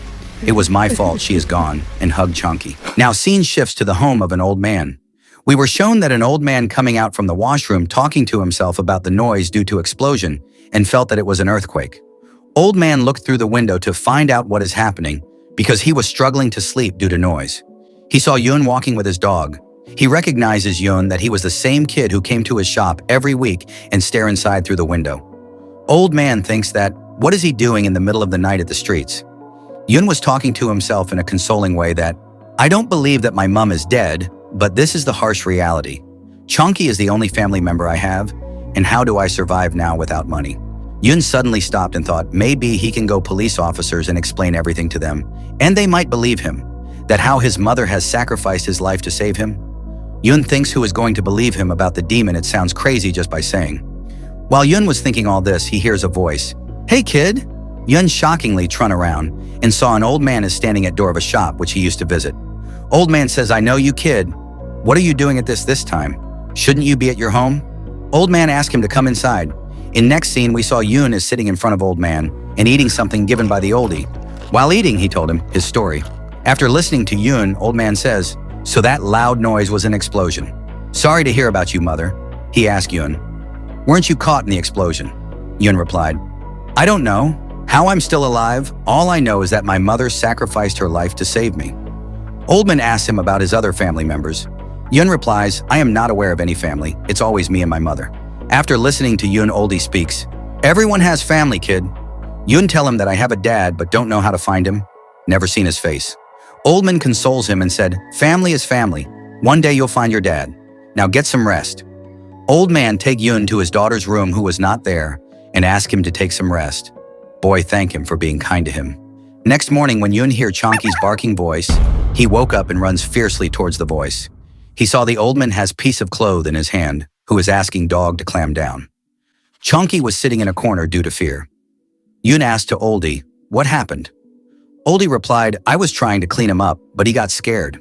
It was my fault she is gone, and hugged Chonky. Now scene shifts to the home of an old man. We were shown that an old man coming out from the washroom talking to himself about the noise due to explosion and felt that it was an earthquake. Old man looked through the window to find out what is happening because he was struggling to sleep due to noise. He saw Yun walking with his dog. He recognizes Yun that he was the same kid who came to his shop every week and stare inside through the window. Old man thinks that, what is he doing in the middle of the night at the streets? Yun was talking to himself in a consoling way that, I don't believe that my mom is dead, but this is the harsh reality. Chonky is the only family member I have, and how do I survive now without money? Yun suddenly stopped and thought maybe he can go police officers and explain everything to them, and they might believe him, that how his mother has sacrificed his life to save him. Yun thinks who is going to believe him about the demon. It sounds crazy just by saying. While Yun was thinking all this, he hears a voice. Hey kid! Yun shockingly turned around and saw an old man is standing at door of a shop which he used to visit. Old man says, I know you kid. What are you doing at this time? Shouldn't you be at your home? Old man asked him to come inside. In next scene, we saw Yun is sitting in front of old man and eating something given by the oldie. While eating, he told him his story. After listening to Yun, old man says, so that loud noise was an explosion. Sorry to hear about you, mother. He asked Yun. Weren't you caught in the explosion? Yun replied, I don't know. How I'm still alive, all I know is that my mother sacrificed her life to save me. Oldman asks him about his other family members. Yun replies, I am not aware of any family. It's always me and my mother. After listening to Yun, oldie speaks, everyone has family, kid. Yun tell him that I have a dad but don't know how to find him. Never seen his face. Oldman consoles him and said, family is family. One day you'll find your dad. Now get some rest. Old man take Yun to his daughter's room who was not there and ask him to take some rest. Boy thank him for being kind to him. Next morning when Yun hear Chonky's barking voice, he woke up and runs fiercely towards the voice. He saw the old man has piece of cloth in his hand, who was asking dog to clam down. Chonky was sitting in a corner due to fear. Yun asked to Oldie, what happened? Oldie replied, I was trying to clean him up, but he got scared.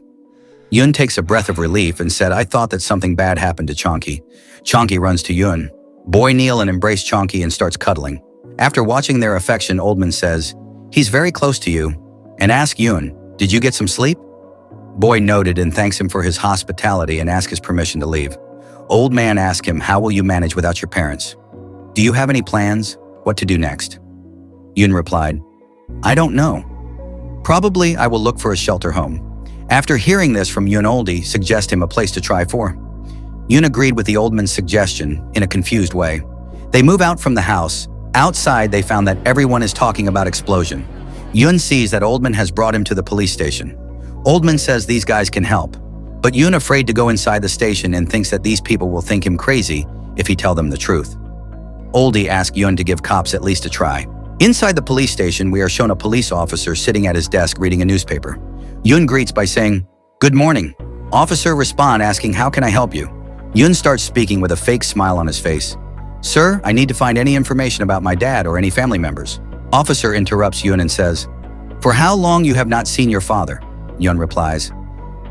Yun takes a breath of relief and said, I thought that something bad happened to Chonky. Chonky runs to Yun. Boy kneel and embrace Chonky and starts cuddling. After watching their affection, Oldman says, he's very close to you, and ask Yun, did you get some sleep? Boy noted and thanks him for his hospitality and asks his permission to leave. Old man asks him, how will you manage without your parents? Do you have any plans? What to do next? Yun replied, I don't know. Probably I will look for a shelter home. After hearing this from Yun, oldie suggest him a place to try for. Yun agreed with the old man's suggestion in a confused way. They move out from the house. Outside, they found that everyone is talking about explosion. Yun sees that Oldman has brought him to the police station. Oldman says these guys can help, but Yun afraid to go inside the station and thinks that these people will think him crazy if he tell them the truth. Oldie asks Yun to give cops at least a try. Inside the police station, we are shown a police officer sitting at his desk reading a newspaper. Yun greets by saying, good morning. Officer respond asking, how can I help you? Yun starts speaking with a fake smile on his face. Sir, I need to find any information about my dad or any family members. Officer interrupts Yun and says, for how long you have not seen your father? Yun replies,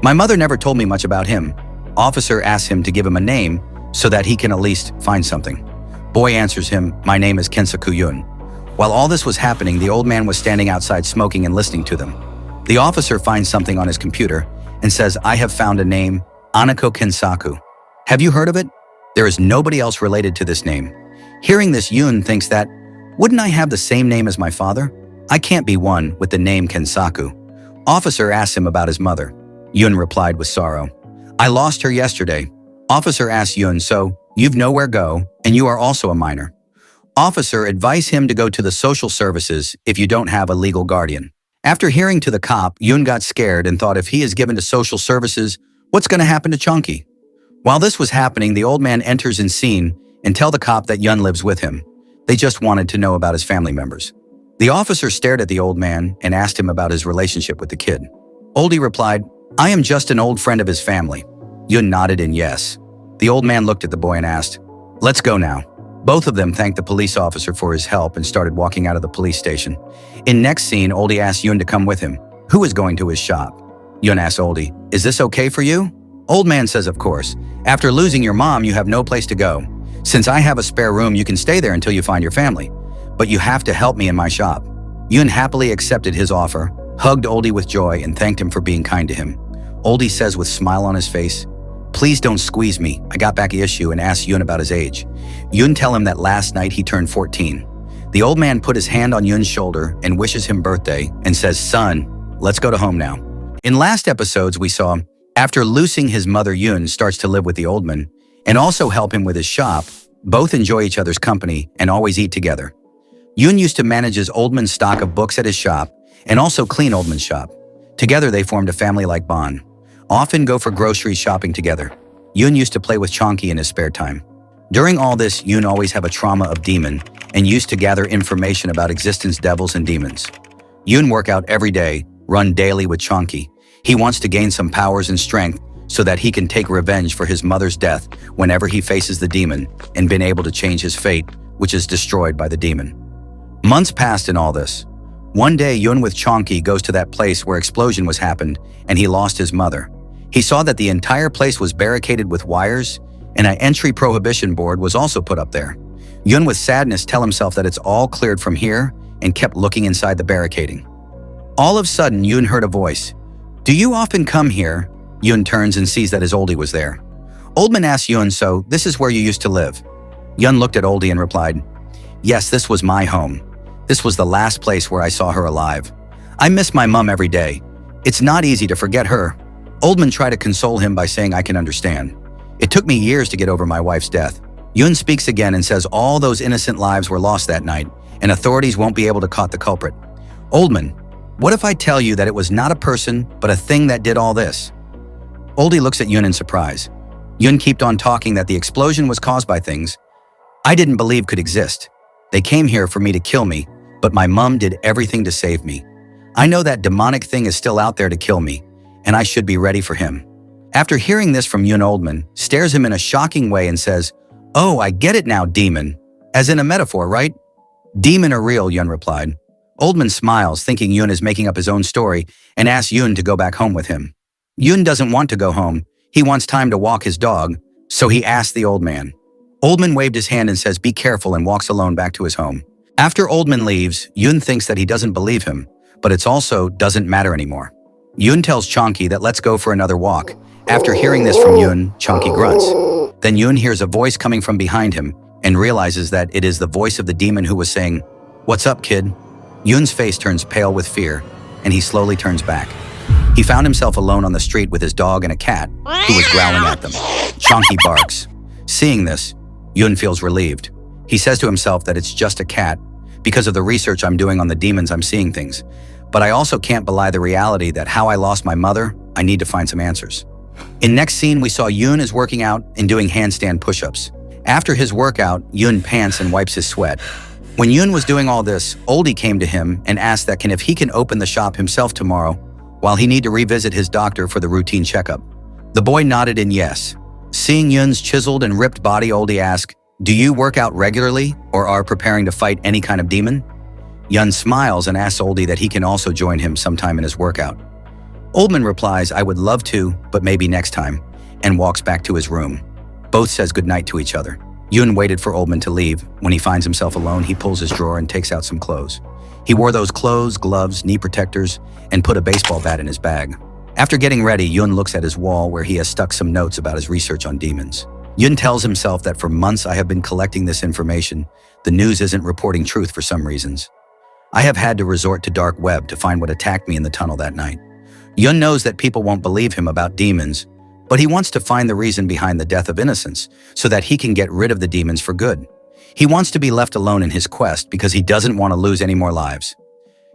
my mother never told me much about him. Officer asks him to give him a name so that he can at least find something. Boy answers him, my name is Kensaku Yun. While all this was happening, the old man was standing outside smoking and listening to them. The officer finds something on his computer and says, I have found a name, Anako Kensaku. Have you heard of it? There is nobody else related to this name. Hearing this, Yun thinks that, wouldn't I have the same name as my father? I can't be one with the name Kensaku. Officer asks him about his mother. Yun replied with sorrow. I lost her yesterday. Officer asks Yun, so you've nowhere go, and you are also a minor. Officer advised him to go to the social services if you don't have a legal guardian. After hearing to the cop, Yun got scared and thought if he is given to social services, what's going to happen to Chunky? While this was happening, the old man enters in scene and tell the cop that Yun lives with him. They just wanted to know about his family members. The officer stared at the old man and asked him about his relationship with the kid. Oldie replied, I am just an old friend of his family. Yun nodded in yes. The old man looked at the boy and asked, let's go now. Both of them thanked the police officer for his help and started walking out of the police station. In next scene, Oldie asked Yun to come with him. Who is going to his shop? Yun asked Oldie, is this okay for you? Old man says, of course. After losing your mom, you have no place to go. Since I have a spare room, you can stay there until you find your family. But you have to help me in my shop. Yun happily accepted his offer, hugged Oldie with joy, and thanked him for being kind to him. Oldie says with a smile on his face, please don't squeeze me. I got back the issue and asked Yun about his age. Yun tell him that last night he turned 14. The old man put his hand on Yun's shoulder and wishes him birthday and says, son, let's go to home now. In last episodes, we saw, after losing his mother, Yun starts to live with the old man and also help him with his shop. Both enjoy each other's company and always eat together. Yun used to manage his old man's stock of books at his shop and also clean old man's shop. Together, they formed a family-like bond. Often go for grocery shopping together. Yun used to play with Chonky in his spare time. During all this, Yun always have a trauma of demon and used to gather information about existence devils and demons. Yun work out every day, run daily with Chonky. He wants to gain some powers and strength so that he can take revenge for his mother's death whenever he faces the demon and been able to change his fate, which is destroyed by the demon. Months passed in all this. One day, Yun with Chonky goes to that place where explosion was happened and he lost his mother. He saw that the entire place was barricaded with wires and an entry prohibition board was also put up there. Yun with sadness tell himself that it's all cleared from here and kept looking inside the barricading. All of a sudden, Yun heard a voice. Do you often come here? Yun turns and sees that his oldie was there. Oldman asks Yun, so this is where you used to live? Yun looked at oldie and replied, yes, this was my home. This was the last place where I saw her alive. I miss my mom every day. It's not easy to forget her. Oldman tried to console him by saying, I can understand. It took me years to get over my wife's death. Yun speaks again and says all those innocent lives were lost that night, and authorities won't be able to caught the culprit. Oldman, what if I tell you that it was not a person, but a thing that did all this? Oldie looks at Yun in surprise. Yun kept on talking that the explosion was caused by things I didn't believe could exist. They came here for me to kill me, but my mom did everything to save me. I know that demonic thing is still out there to kill me, and I should be ready for him. After hearing this from Yun, Oldman stares him in a shocking way and says, oh, I get it now, demon. As in a metaphor, right? Demon or real, Yun replied. Oldman smiles, thinking Yun is making up his own story, and asks Yun to go back home with him. Yun doesn't want to go home. He wants time to walk his dog, so he asks the old man. Oldman waved his hand and says, be careful, and walks alone back to his home. After Oldman leaves, Yun thinks that he doesn't believe him, but it's also doesn't matter anymore. Yun tells Chonky that let's go for another walk. After hearing this from Yun, Chonky grunts. Then Yun hears a voice coming from behind him and realizes that it is the voice of the demon who was saying, what's up, kid? Yun's face turns pale with fear, and he slowly turns back. He found himself alone on the street with his dog and a cat who was growling at them. Chonky barks. Seeing this, Yun feels relieved. He says to himself that it's just a cat. Because of the research I'm doing on the demons, I'm seeing things. But I also can't belie the reality that how I lost my mother, I need to find some answers. In next scene, we saw Yun is working out and doing handstand push-ups. After his workout, Yun pants and wipes his sweat. When Yun was doing all this, Oldie came to him and asked that if he can open the shop himself tomorrow while he need to revisit his doctor for the routine checkup. The boy nodded in yes. Seeing Yun's chiseled and ripped body, Oldie asked, do you work out regularly or are preparing to fight any kind of demon? Yun smiles and asks Oldie that he can also join him sometime in his workout. Oldman replies, I would love to, but maybe next time, and walks back to his room. Both says goodnight to each other. Yun waited for Oldman to leave. When he finds himself alone, he pulls his drawer and takes out some clothes. He wore those clothes, gloves, knee protectors, and put a baseball bat in his bag. After getting ready, Yun looks at his wall where he has stuck some notes about his research on demons. Yun tells himself that for months I have been collecting this information. The news isn't reporting truth for some reasons. I have had to resort to dark web to find what attacked me in the tunnel that night. Yun knows that people won't believe him about demons, but he wants to find the reason behind the death of innocence so that he can get rid of the demons for good. He wants to be left alone in his quest because he doesn't want to lose any more lives.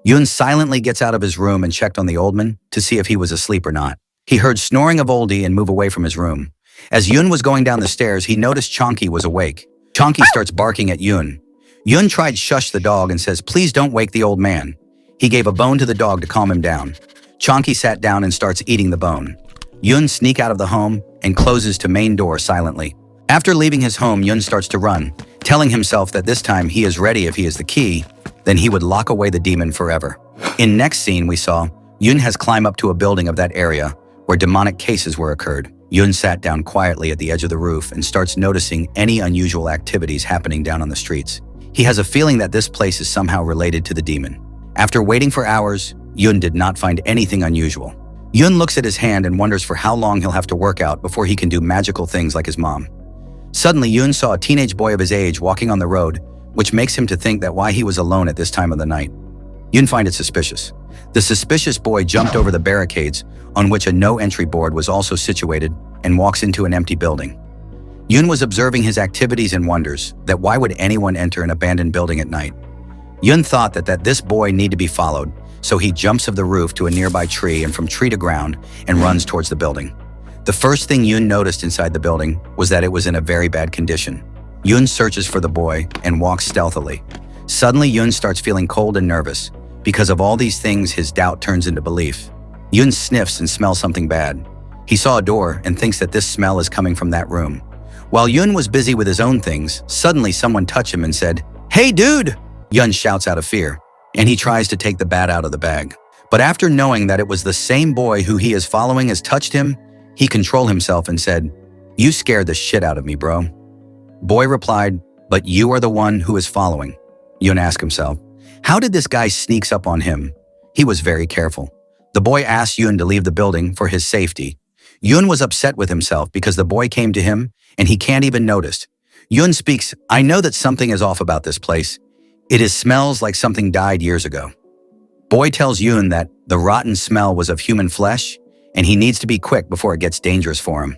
Yun silently gets out of his room and checked on the old man to see if he was asleep or not. He heard snoring of Oldie and move away from his room. As Yun was going down the stairs, he noticed Chonky was awake. Chonky starts barking at Yun. Yun tried shush the dog and says, "Please don't wake the old man." He gave a bone to the dog to calm him down. Chonky sat down and starts eating the bone. Yun sneaks out of the home and closes to main door silently. After leaving his home, Yun starts to run, telling himself that this time he is ready if he is the key, then he would lock away the demon forever. In next scene we saw, Yun has climbed up to a building of that area where demonic cases were occurred. Yun sat down quietly at the edge of the roof and starts noticing any unusual activities happening down on the streets. He has a feeling that this place is somehow related to the demon. After waiting for hours, Yun did not find anything unusual. Yun looks at his hand and wonders for how long he'll have to work out before he can do magical things like his mom. Suddenly, Yun saw a teenage boy of his age walking on the road, which makes him to think that why he was alone at this time of the night. Yun find it suspicious. The suspicious boy jumped over the barricades on which a no-entry board was also situated and walks into an empty building. Yun was observing his activities and wonders that why would anyone enter an abandoned building at night. Yun thought that this boy need to be followed, so he jumps off the roof to a nearby tree and from tree to ground and runs towards the building. The first thing Yun noticed inside the building was that it was in a very bad condition. Yun searches for the boy and walks stealthily. Suddenly, Yun starts feeling cold and nervous. Because of all these things, his doubt turns into belief. Yun sniffs and smells something bad. He saw a door and thinks that this smell is coming from that room. While Yun was busy with his own things, suddenly someone touched him and said, "Hey dude!" Yun shouts out of fear, and he tries to take the bat out of the bag. But after knowing that it was the same boy who he is following has touched him, he controlled himself and said, "You scared the shit out of me, bro." Boy replied, "But you are the one who is following." Yun asked himself, how did this guy sneaks up on him? He was very careful. The boy asked Yun to leave the building for his safety. Yun was upset with himself because the boy came to him and he can't even notice. Yun speaks, "I know that something is off about this place. It smells like something died years ago." Boy tells Yun that the rotten smell was of human flesh and he needs to be quick before it gets dangerous for him.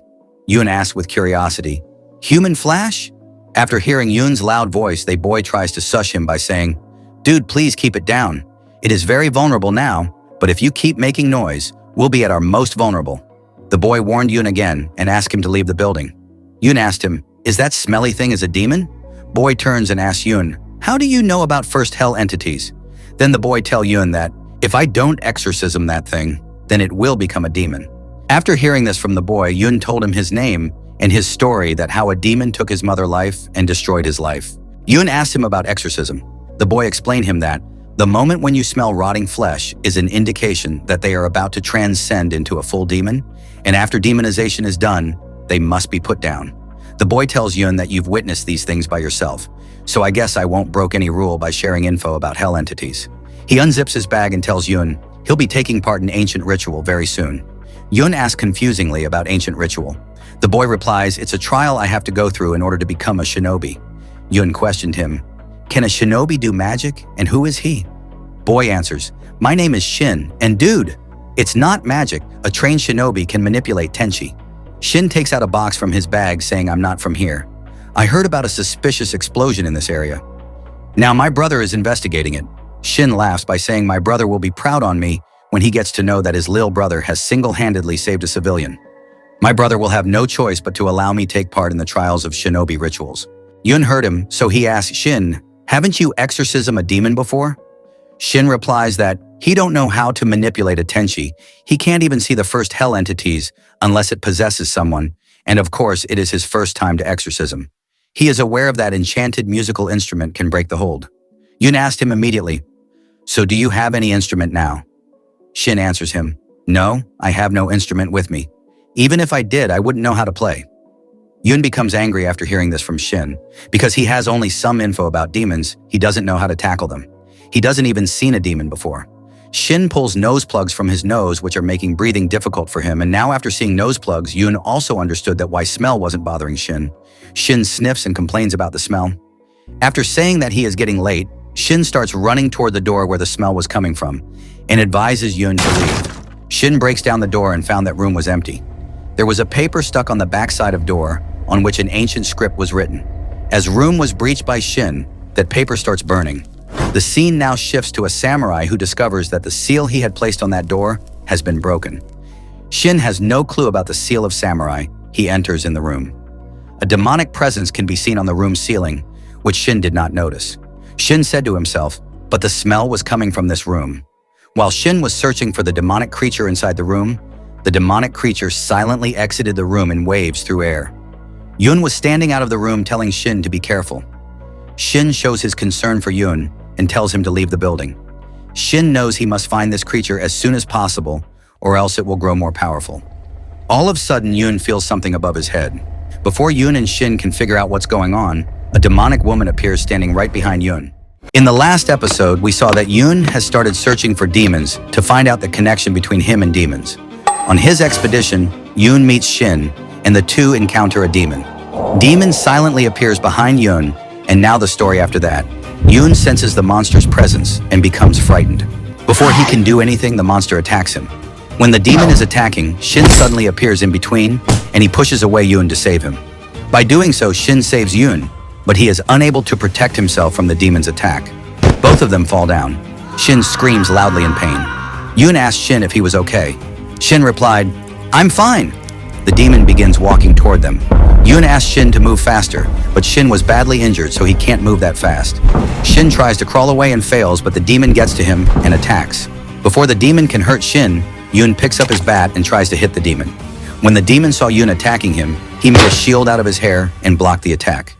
Yun asks with curiosity, "Human flesh?" After hearing Yun's loud voice, the boy tries to sush him by saying, "Dude, please keep it down. It is very vulnerable now, but if you keep making noise, we'll be at our most vulnerable." The boy warned Yun again and asked him to leave the building. Yun asked him, "Is that smelly thing a demon?" Boy turns and asks Yun, "How do you know about first hell entities?" Then the boy tells Yun that, "If I don't exorcism that thing, then it will become a demon." After hearing this from the boy, Yun told him his name and his story that how a demon took his mother's life and destroyed his life. Yun asked him about exorcism. The boy explained him that the moment when you smell rotting flesh is an indication that they are about to transcend into a full demon, and after demonization is done, they must be put down. The boy tells Yun that you've witnessed these things by yourself, so I guess I won't broke any rule by sharing info about hell entities. He unzips his bag and tells Yun he'll be taking part in ancient ritual very soon. Yun asks confusingly about ancient ritual. The boy replies, "It's a trial I have to go through in order to become a shinobi." Yun questioned him, "Can a shinobi do magic, and who is he?" Boy answers, "My name is Shin, and dude, it's not magic. A trained shinobi can manipulate tenchi." Shin takes out a box from his bag saying, "I'm not from here. I heard about a suspicious explosion in this area. Now my brother is investigating it." Shin laughs by saying, "My brother will be proud on me when he gets to know that his lil brother has single-handedly saved a civilian. My brother will have no choice but to allow me take part in the trials of shinobi rituals." Yun heard him, so he asks Shin, "Haven't you exorcism a demon before?" Shin replies that he don't know how to manipulate a tenchi. He can't even see the first hell entities unless it possesses someone, and of course it is his first time to exorcism. He is aware of that enchanted musical instrument can break the hold. Yun asked him immediately, "So do you have any instrument now?" Shin answers him, "No, I have no instrument with me. Even if I did, I wouldn't know how to play." Yun becomes angry after hearing this from Shin. Because he has only some info about demons, he doesn't know how to tackle them. He doesn't even seen a demon before. Shin pulls nose plugs from his nose, which are making breathing difficult for him, and now after seeing nose plugs, Yun also understood that why smell wasn't bothering Shin. Shin sniffs and complains about the smell. After saying that he is getting late, Shin starts running toward the door where the smell was coming from and advises Yun to leave. Shin breaks down the door and found that room was empty. There was a paper stuck on the backside of door on which an ancient script was written. As room was breached by Shin, that paper starts burning. The scene now shifts to a samurai who discovers that the seal he had placed on that door has been broken. Shin has no clue about the seal of samurai. He enters in the room. A demonic presence can be seen on the room's ceiling, which Shin did not notice. Shin said to himself, but the smell was coming from this room. While Shin was searching for the demonic creature inside the room, the demonic creature silently exited the room in waves through air. Yun was standing out of the room telling Shin to be careful. Shin shows his concern for Yun and tells him to leave the building. Shin knows he must find this creature as soon as possible, or else it will grow more powerful. All of a sudden, Yun feels something above his head. Before Yun and Shin can figure out what's going on, a demonic woman appears standing right behind Yun. In the last episode, we saw that Yun has started searching for demons to find out the connection between him and demons. On his expedition, Yun meets Shin, and the two encounter a demon. Demon silently appears behind Yun, and now the story after that. Yun senses the monster's presence and becomes frightened. Before he can do anything, the monster attacks him. When the demon is attacking, Shin suddenly appears in between, and he pushes away Yun to save him. By doing so, Shin saves Yun, but he is unable to protect himself from the demon's attack. Both of them fall down. Shin screams loudly in pain. Yun asks Shin if he was okay. Shin replied, "I'm fine." The demon begins walking toward them. Yun asks Shin to move faster, but Shin was badly injured, so he can't move that fast. Shin tries to crawl away and fails, but the demon gets to him and attacks. Before the demon can hurt Shin, Yun picks up his bat and tries to hit the demon. When the demon saw Yun attacking him, he made a shield out of his hair and blocked the attack.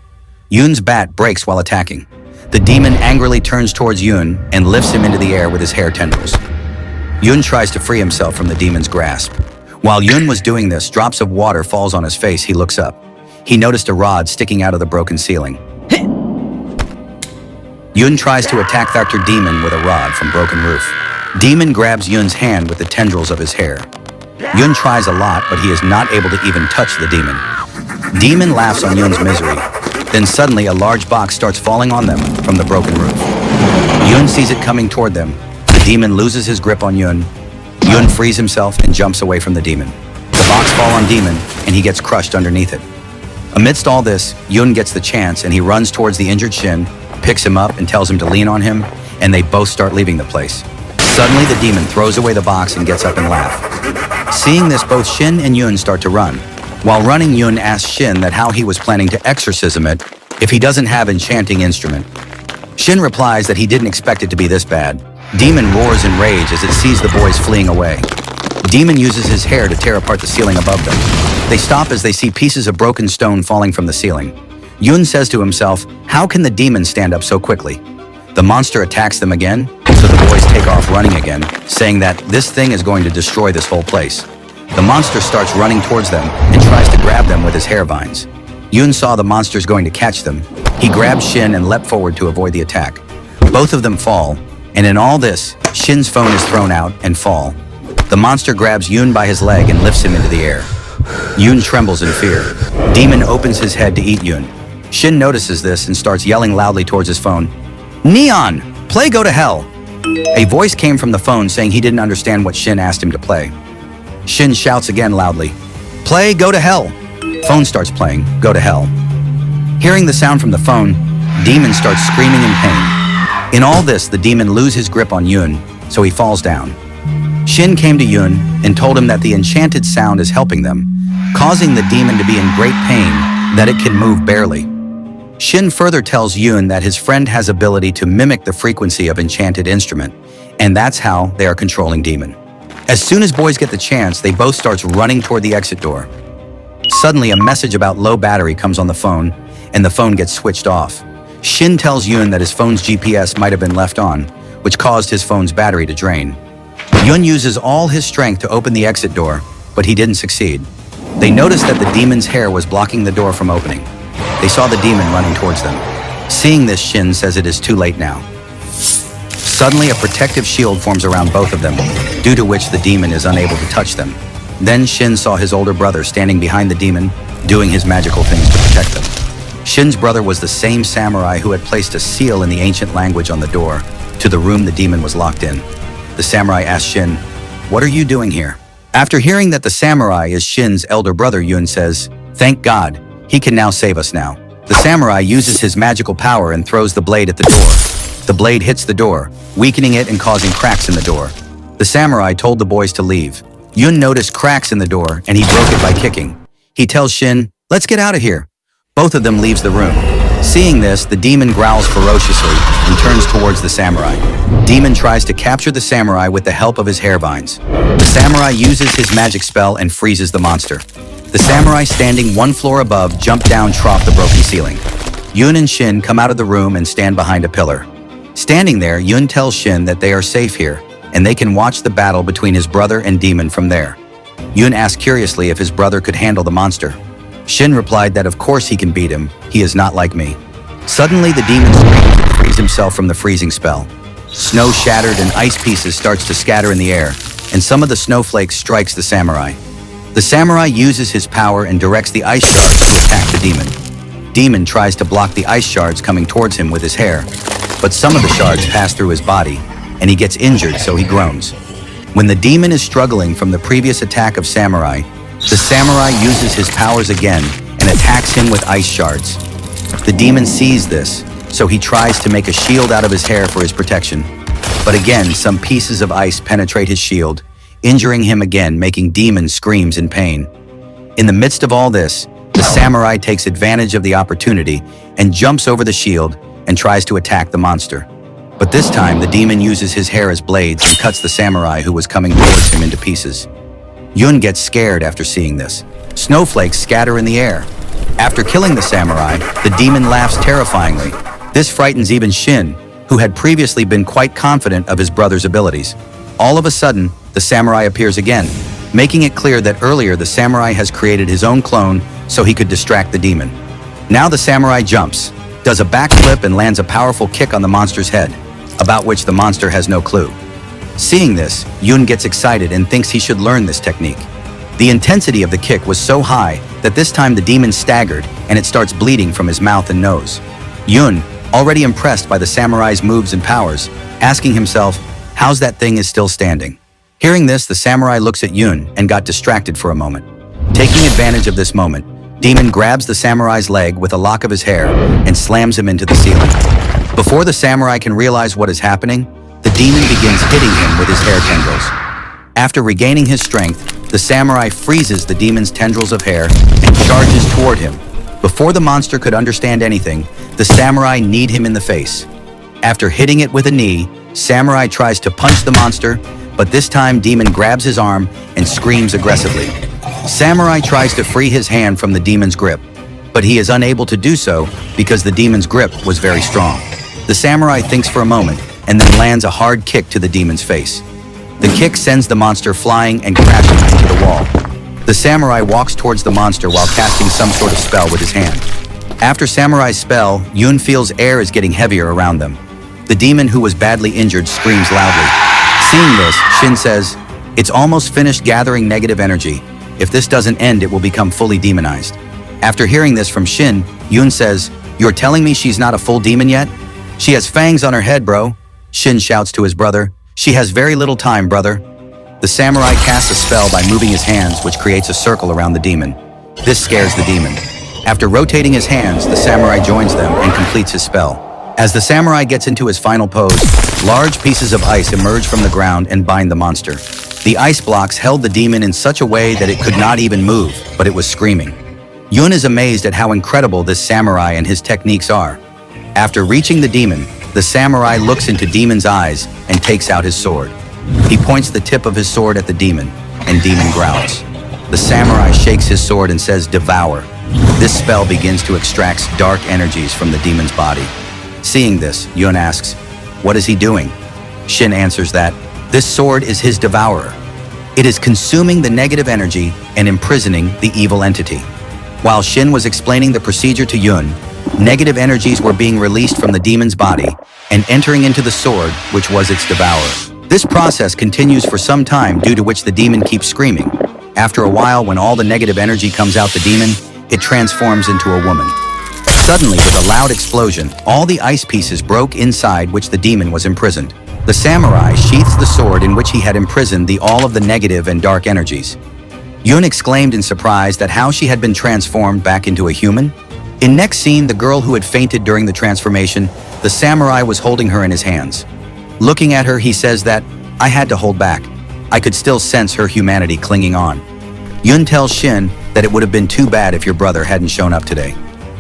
Yun's bat breaks while attacking. The demon angrily turns towards Yun and lifts him into the air with his hair tendrils. Yun tries to free himself from the demon's grasp. While Yun was doing this, drops of water falls on his face. He looks up. He noticed a rod sticking out of the broken ceiling. Yun tries to attack Dr. Demon with a rod from broken roof. Demon grabs Yun's hand with the tendrils of his hair. Yun tries a lot, but he is not able to even touch the demon. Demon laughs on Yun's misery. Then suddenly a large box starts falling on them from the broken roof. Yun sees it coming toward them. The demon loses his grip on Yun. Yun frees himself and jumps away from the demon. The box falls on Demon, and he gets crushed underneath it. Amidst all this, Yun gets the chance, and he runs towards the injured Shin, picks him up and tells him to lean on him, and they both start leaving the place. Suddenly, the demon throws away the box and gets up and laughs. Seeing this, both Shin and Yun start to run. While running, Yun asks Shin that how he was planning to exorcism it if he doesn't have enchanting instrument. Shin replies that he didn't expect it to be this bad. Demon roars in rage as it sees the boys fleeing away. Demon uses his hair to tear apart the ceiling above them. They stop as they see pieces of broken stone falling from the ceiling. Yun says to himself, how can the demon stand up so quickly? The monster attacks them again, so the boys take off running again, saying that this thing is going to destroy this whole place. The monster starts running towards them and tries to grab them with his hair vines. Yun saw the monsters going to catch them. He grabbed Shin and leapt forward to avoid the attack. Both of them fall, and in all this, Shin's phone is thrown out and fall. The monster grabs Yun by his leg and lifts him into the air. Yun trembles in fear. Demon opens his head to eat Yun. Shin notices this and starts yelling loudly towards his phone. Neon! Play Go to Hell! A voice came from the phone saying he didn't understand what Shin asked him to play. Shin shouts again loudly, Play Go to Hell! Phone starts playing Go to Hell. Hearing the sound from the phone, Demon starts screaming in pain. In all this, the demon loses his grip on Yun, so he falls down. Shin came to Yun and told him that the enchanted sound is helping them, causing the demon to be in great pain, that it can move barely. Shin further tells Yun that his friend has ability to mimic the frequency of enchanted instrument, and that's how they are controlling Demon. As soon as boys get the chance, they both start running toward the exit door. Suddenly, a message about low battery comes on the phone, and the phone gets switched off. Shin tells Yun that his phone's GPS might have been left on, which caused his phone's battery to drain. Yun uses all his strength to open the exit door, but he didn't succeed. They noticed that the demon's hair was blocking the door from opening. They saw the demon running towards them. Seeing this, Shin says it is too late now. Suddenly, a protective shield forms around both of them, due to which the demon is unable to touch them. Then Shin saw his older brother standing behind the demon, doing his magical things to protect them. Shin's brother was the same samurai who had placed a seal in the ancient language on the door to the room the demon was locked in. The samurai asked Shin, "What are you doing here?" After hearing that the samurai is Shin's elder brother, Yun says, "Thank God, he can now save us now." The samurai uses his magical power and throws the blade at the door. The blade hits the door, weakening it and causing cracks in the door. The samurai told the boys to leave. Yun noticed cracks in the door and he broke it by kicking. He tells Shin, "Let's get out of here." Both of them leaves the room. Seeing this, the demon growls ferociously and turns towards the samurai. Demon tries to capture the samurai with the help of his hair vines. The samurai uses his magic spell and freezes the monster. The samurai standing one floor above jump down the broken ceiling. Yun and Shin come out of the room and stand behind a pillar. Standing there, Yun tells Shin that they are safe here and they can watch the battle between his brother and demon from there. Yun asks curiously if his brother could handle the monster. Shin replied that of course he can beat him, he is not like me. Suddenly the demon screams and frees himself from the freezing spell. Snow shattered and ice pieces starts to scatter in the air, and some of the snowflakes strikes the samurai. The samurai uses his power and directs the ice shards to attack the demon. Demon tries to block the ice shards coming towards him with his hair, but some of the shards pass through his body, and he gets injured so he groans. When the demon is struggling from the previous attack of samurai, the samurai uses his powers again and attacks him with ice shards. The demon sees this, so he tries to make a shield out of his hair for his protection. But again, some pieces of ice penetrate his shield, injuring him again, making demon screams in pain. In the midst of all this, the samurai takes advantage of the opportunity and jumps over the shield and tries to attack the monster. But this time, the demon uses his hair as blades and cuts the samurai who was coming towards him into pieces. Yun gets scared after seeing this. Snowflakes scatter in the air. After killing the samurai, the demon laughs terrifyingly. This frightens even Shin, who had previously been quite confident of his brother's abilities. All of a sudden, the samurai appears again, making it clear that earlier the samurai has created his own clone so he could distract the demon. Now the samurai jumps, does a backflip and lands a powerful kick on the monster's head, about which the monster has no clue. Seeing this, Yun gets excited and thinks he should learn this technique. The intensity of the kick was so high that this time the demon staggered and it starts bleeding from his mouth and nose. Yun, already impressed by the samurai's moves and powers, asking himself, how's that thing is still standing? Hearing this, the samurai looks at Yun and got distracted for a moment. Taking advantage of this moment, Demon grabs the samurai's leg with a lock of his hair and slams him into the ceiling. Before the samurai can realize what is happening, the demon begins hitting him with his hair tendrils. After regaining his strength, the samurai freezes the demon's tendrils of hair and charges toward him. Before the monster could understand anything, the samurai kneed him in the face. After hitting it with a knee, samurai tries to punch the monster, but this time demon grabs his arm and screams aggressively. Samurai tries to free his hand from the demon's grip, but he is unable to do so because the demon's grip was very strong. The samurai thinks for a moment and then lands a hard kick to the demon's face. The kick sends the monster flying and crashing into the wall. The samurai walks towards the monster while casting some sort of spell with his hand. After Samurai's spell, Yun feels air is getting heavier around them. The demon who was badly injured screams loudly. Seeing this, Shin says, "It's almost finished gathering negative energy. If this doesn't end, it will become fully demonized." After hearing this from Shin, Yun says, "You're telling me she's not a full demon yet? She has fangs on her head, bro." Shin shouts to his brother, "She has very little time, brother." The samurai casts a spell by moving his hands, which creates a circle around the demon. This scares the demon. After rotating his hands, the samurai joins them and completes his spell. As the samurai gets into his final pose, large pieces of ice emerge from the ground and bind the monster. The ice blocks held the demon in such a way that it could not even move, but it was screaming. Yun is amazed at how incredible this samurai and his techniques are. After reaching the demon, the samurai looks into demon's eyes and takes out his sword. He points the tip of his sword at the demon, and demon growls. The samurai shakes his sword and says, "Devour." This spell begins to extract dark energies from the demon's body. Seeing this, Yun asks, "What is he doing?" Shin answers that, "This sword is his devourer. It is consuming the negative energy and imprisoning the evil entity." While Shin was explaining the procedure to Yun, negative energies were being released from the demon's body and entering into the sword, which was its devourer. This process continues for some time, due to which the demon keeps screaming. After a while, when all the negative energy comes out the demon, it transforms into a woman. Suddenly, with a loud explosion, all the ice pieces broke inside which the demon was imprisoned. The samurai sheaths the sword in which he had imprisoned all of the negative and dark energies. Yun exclaimed in surprise that how she had been transformed back into a human. In next scene, the girl who had fainted during the transformation, the samurai was holding her in his hands. Looking at her, he says that, "I had to hold back. I could still sense her humanity clinging on." Yun tells Shin that it would have been too bad if your brother hadn't shown up today.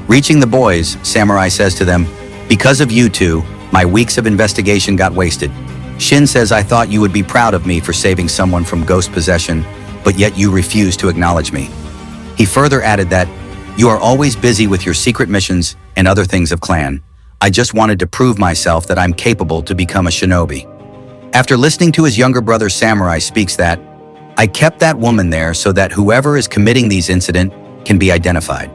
Reaching the boys, Samurai says to them, "Because of you two, my weeks of investigation got wasted." Shin says, "I thought you would be proud of me for saving someone from ghost possession, but yet you refused to acknowledge me." He further added that, "You are always busy with your secret missions and other things of clan. I just wanted to prove myself that I'm capable to become a shinobi." After listening to his younger brother Samurai speaks that, "I kept that woman there so that whoever is committing these incidents can be identified.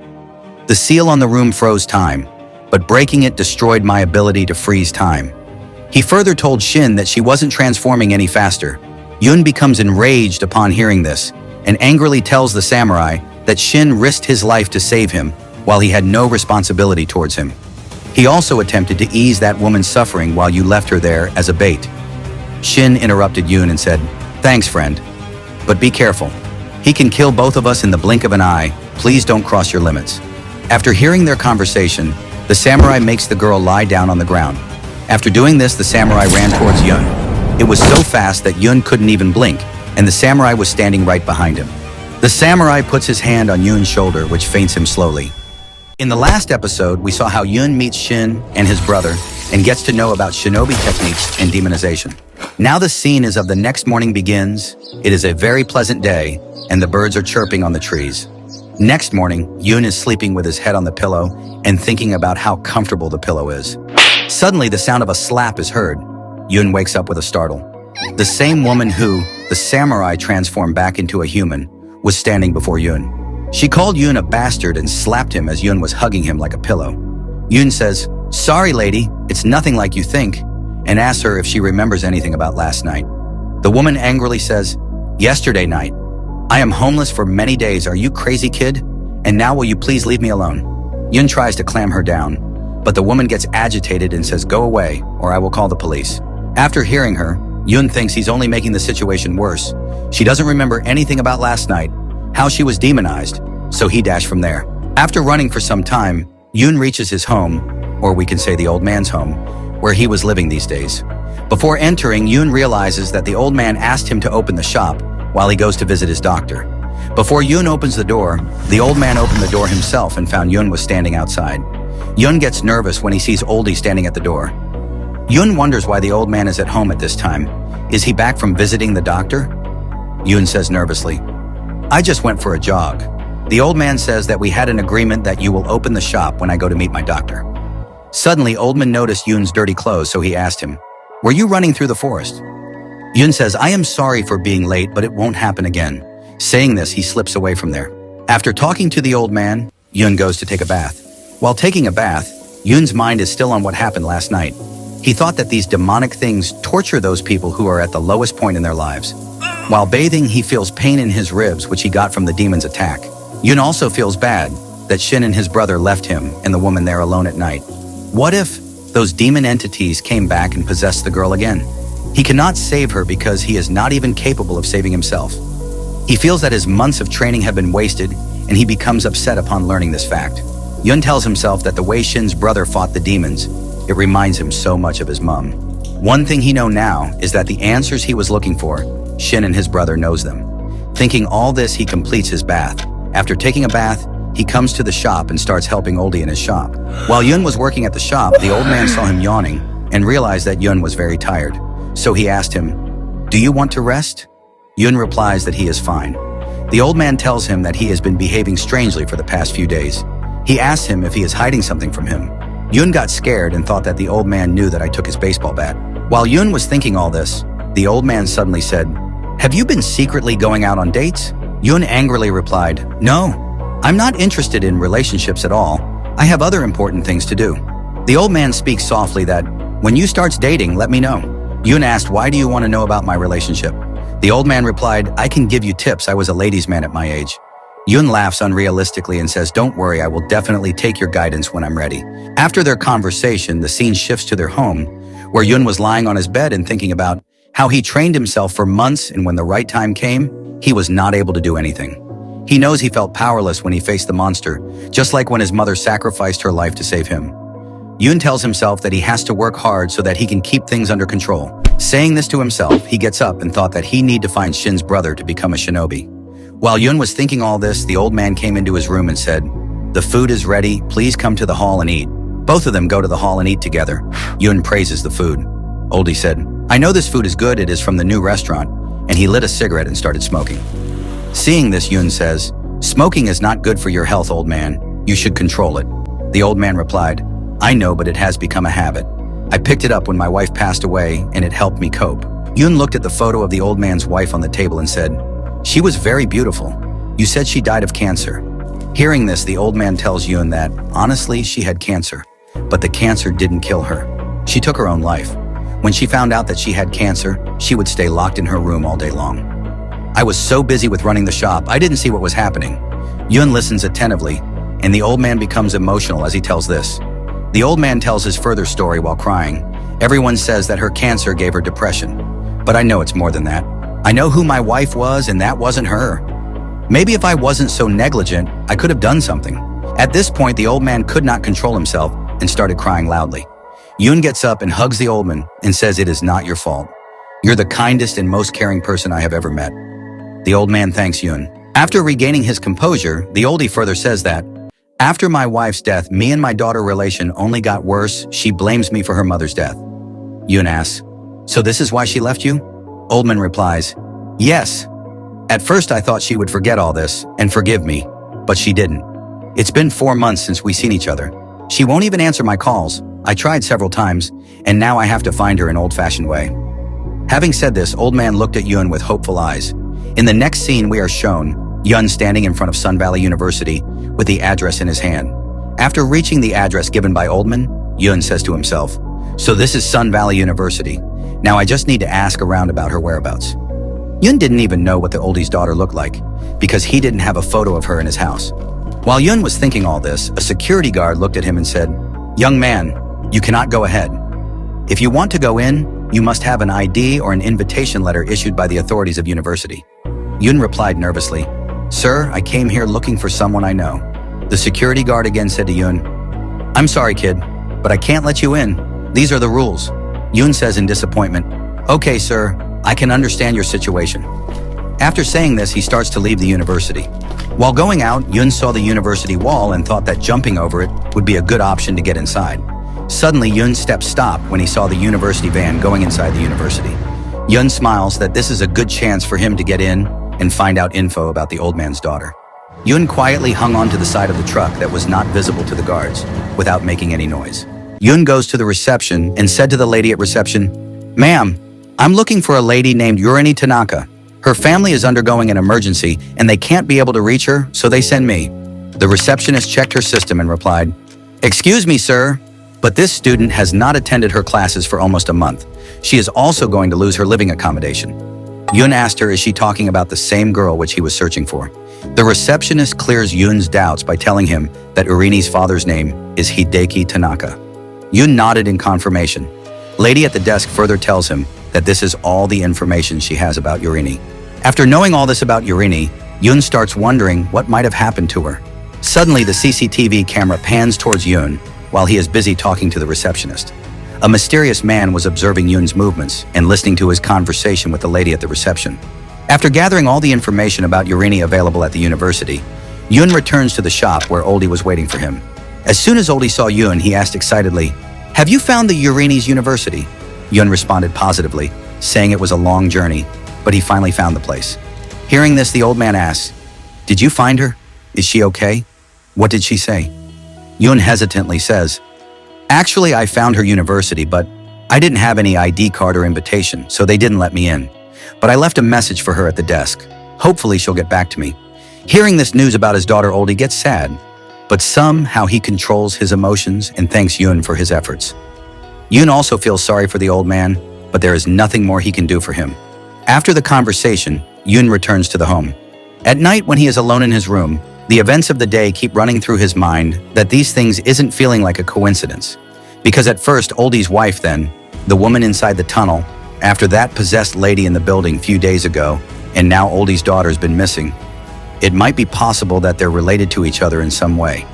The seal on the room froze time, but breaking it destroyed my ability to freeze time." He further told Shin that she wasn't transforming any faster. Yun becomes enraged upon hearing this, and angrily tells the samurai that Shin risked his life to save him while he had no responsibility towards him. He also attempted to ease that woman's suffering while you left her there as a bait. Shin interrupted Yun and said, "Thanks, friend. But be careful. He can kill both of us in the blink of an eye. Please don't cross your limits." After hearing their conversation, the samurai makes the girl lie down on the ground. After doing this, the samurai ran towards Yun. It was so fast that Yun couldn't even blink, and the samurai was standing right behind him. The samurai puts his hand on Yun's shoulder, which faints him slowly. In the last episode, we saw how Yun meets Shin and his brother and gets to know about shinobi techniques and demonization. Now the scene is of the next morning begins. It is a very pleasant day, and the birds are chirping on the trees. Next morning, Yun is sleeping with his head on the pillow and thinking about how comfortable the pillow is. Suddenly, the sound of a slap is heard. Yun wakes up with a startle. The same woman who, the samurai transformed back into a human, was standing before Yun. She called Yun a bastard and slapped him as Yun was hugging him like a pillow. Yun says, "Sorry, lady, it's nothing like you think," and asks her if she remembers anything about last night. The woman angrily says, "Yesterday night. I am homeless for many days. Are you crazy, kid? And now will you please leave me alone?" Yun tries to clam her down, but the woman gets agitated and says, "Go away, or I will call the police." After hearing her, Yun thinks he's only making the situation worse. She doesn't remember anything about last night, how she was demonized, so he dashed from there. After running for some time, Yun reaches his home, or we can say the old man's home, where he was living these days. Before entering, Yun realizes that the old man asked him to open the shop while he goes to visit his doctor. Before Yun opens the door, the old man opened the door himself and found Yun was standing outside. Yun gets nervous when he sees Oldie standing at the door. Yun wonders why the old man is at home at this time. Is he back from visiting the doctor? Yun says nervously, "I just went for a jog." The old man says that we had an agreement that you will open the shop when I go to meet my doctor. Suddenly, Oldman noticed Yun's dirty clothes, so he asked him, "Were you running through the forest?" Yun says, "I am sorry for being late, but it won't happen again." Saying this, he slips away from there. After talking to the old man, Yun goes to take a bath. While taking a bath, Yun's mind is still on what happened last night. He thought that these demonic things torture those people who are at the lowest point in their lives. While bathing, he feels pain in his ribs, which he got from the demon's attack. Yun also feels bad that Shin and his brother left him and the woman there alone at night. What if those demon entities came back and possessed the girl again? He cannot save her because he is not even capable of saving himself. He feels that his months of training have been wasted, and he becomes upset upon learning this fact. Yun tells himself that the way Shin's brother fought the demons, it reminds him so much of his mom. One thing he knows now is that the answers he was looking for, Shin and his brother knows them. Thinking all this, he completes his bath. After taking a bath, he comes to the shop and starts helping Oldie in his shop. While Yun was working at the shop, the old man saw him yawning and realized that Yun was very tired. So he asked him, "Do you want to rest?" Yun replies that he is fine. The old man tells him that he has been behaving strangely for the past few days. He asks him if he is hiding something from him. Yun got scared and thought that the old man knew that I took his baseball bat. While Yun was thinking all this, the old man suddenly said, "Have you been secretly going out on dates?" Yun angrily replied, "No, I'm not interested in relationships at all. I have other important things to do." The old man speaks softly that, "When you starts dating, let me know." Yun asked, "Why do you want to know about my relationship?" The old man replied, "I can give you tips. I was a ladies' man at my age." Yoon laughs unrealistically and says, "Don't worry, I will definitely take your guidance when I'm ready." After their conversation, the scene shifts to their home, where Yoon was lying on his bed and thinking about how he trained himself for months, and when the right time came, he was not able to do anything. He knows he felt powerless when he faced the monster, just like when his mother sacrificed her life to save him. Yoon tells himself that he has to work hard so that he can keep things under control. Saying this to himself, he gets up and thought that he need to find Shin's brother to become a shinobi. While Yoon was thinking all this, the old man came into his room and said, "The food is ready, please come to the hall and eat." Both of them go to the hall and eat together. Yoon praises the food. Oldie said, "I know this food is good, it is from the new restaurant," and he lit a cigarette and started smoking. Seeing this, Yoon says, "Smoking is not good for your health, old man. You should control it." The old man replied, "I know, but it has become a habit. I picked it up when my wife passed away, and it helped me cope." Yoon looked at the photo of the old man's wife on the table and said, "She was very beautiful. You said she died of cancer." Hearing this, the old man tells Yoon that, honestly, she had cancer, but the cancer didn't kill her. She took her own life. When she found out that she had cancer, she would stay locked in her room all day long. "I was so busy with running the shop, I didn't see what was happening." Yoon listens attentively, and the old man becomes emotional as he tells this. The old man tells his further story while crying. "Everyone says that her cancer gave her depression, but I know it's more than that. I know who my wife was, and that wasn't her. Maybe if I wasn't so negligent, I could have done something." At this point, the old man could not control himself and started crying loudly. Yoon gets up and hugs the old man and says, "It is not your fault. You're the kindest and most caring person I have ever met." The old man thanks Yoon. After regaining his composure, the oldie further says that, "After my wife's death, me and my daughter relation only got worse. She blames me for her mother's death." Yoon asks, "So this is why she left you?" Oldman replies, "Yes. At first I thought she would forget all this and forgive me, but she didn't. It's been 4 months since we've seen each other. She won't even answer my calls. I tried several times, and now I have to find her an old-fashioned way." Having said this, old man looked at Yoon with hopeful eyes. In the next scene, we are shown Yoon standing in front of Sun Valley University with the address in his hand. After reaching the address given by Oldman, Yoon says to himself, "So this is Sun Valley University. Now I just need to ask around about her whereabouts." Yoon didn't even know what the oldie's daughter looked like, because he didn't have a photo of her in his house. While Yoon was thinking all this, a security guard looked at him and said, "Young man, you cannot go ahead. If you want to go in, you must have an ID or an invitation letter issued by the authorities of university." Yoon replied nervously, "Sir, I came here looking for someone I know." The security guard again said to Yoon, "I'm sorry, kid, but I can't let you in. These are the rules." Yoon says in disappointment, "Okay, sir, I can understand your situation." After saying this, he starts to leave the university. While going out, Yoon saw the university wall and thought that jumping over it would be a good option to get inside. Suddenly, Yoon's steps stopped when he saw the university van going inside the university. Yoon smiles that this is a good chance for him to get in and find out info about the old man's daughter. Yoon quietly hung onto the side of the truck that was not visible to the guards, without making any noise. Yoon goes to the reception and said to the lady at reception, "Ma'am, I'm looking for a lady named Yurini Tanaka. Her family is undergoing an emergency and they can't be able to reach her, so they send me." The receptionist checked her system and replied, "Excuse me, sir, but this student has not attended her classes for almost a month. She is also going to lose her living accommodation." Yoon asked her, is she talking about the same girl which he was searching for? The receptionist clears Yoon's doubts by telling him that Urini's father's name is Hideki Tanaka. Yoon nodded in confirmation. Lady at the desk further tells him that this is all the information she has about Urini. After knowing all this about Urini, Yoon starts wondering what might have happened to her. Suddenly, the CCTV camera pans towards Yoon while he is busy talking to the receptionist. A mysterious man was observing Yoon's movements and listening to his conversation with the lady at the reception. After gathering all the information about Urini available at the university, Yoon returns to the shop where Oldie was waiting for him. As soon as Oldie saw Yoon, he asked excitedly, "Have you found the Urini's university?" Yoon responded positively, saying it was a long journey, but he finally found the place. Hearing this, the old man asks, "Did you find her? Is she okay? What did she say?" Yoon hesitantly says, "Actually, I found her university, but I didn't have any ID card or invitation, so they didn't let me in. But I left a message for her at the desk. Hopefully she'll get back to me." Hearing this news about his daughter, Oldie gets sad, but somehow he controls his emotions and thanks Yoon for his efforts. Yoon also feels sorry for the old man, but there is nothing more he can do for him. After the conversation, Yoon returns to the home. At night, when he is alone in his room, the events of the day keep running through his mind that these things isn't feeling like a coincidence. Because at first, Oldie's wife then, the woman inside the tunnel, after that possessed lady in the building few days ago, and now Oldie's daughter's been missing. It might be possible that they're related to each other in some way.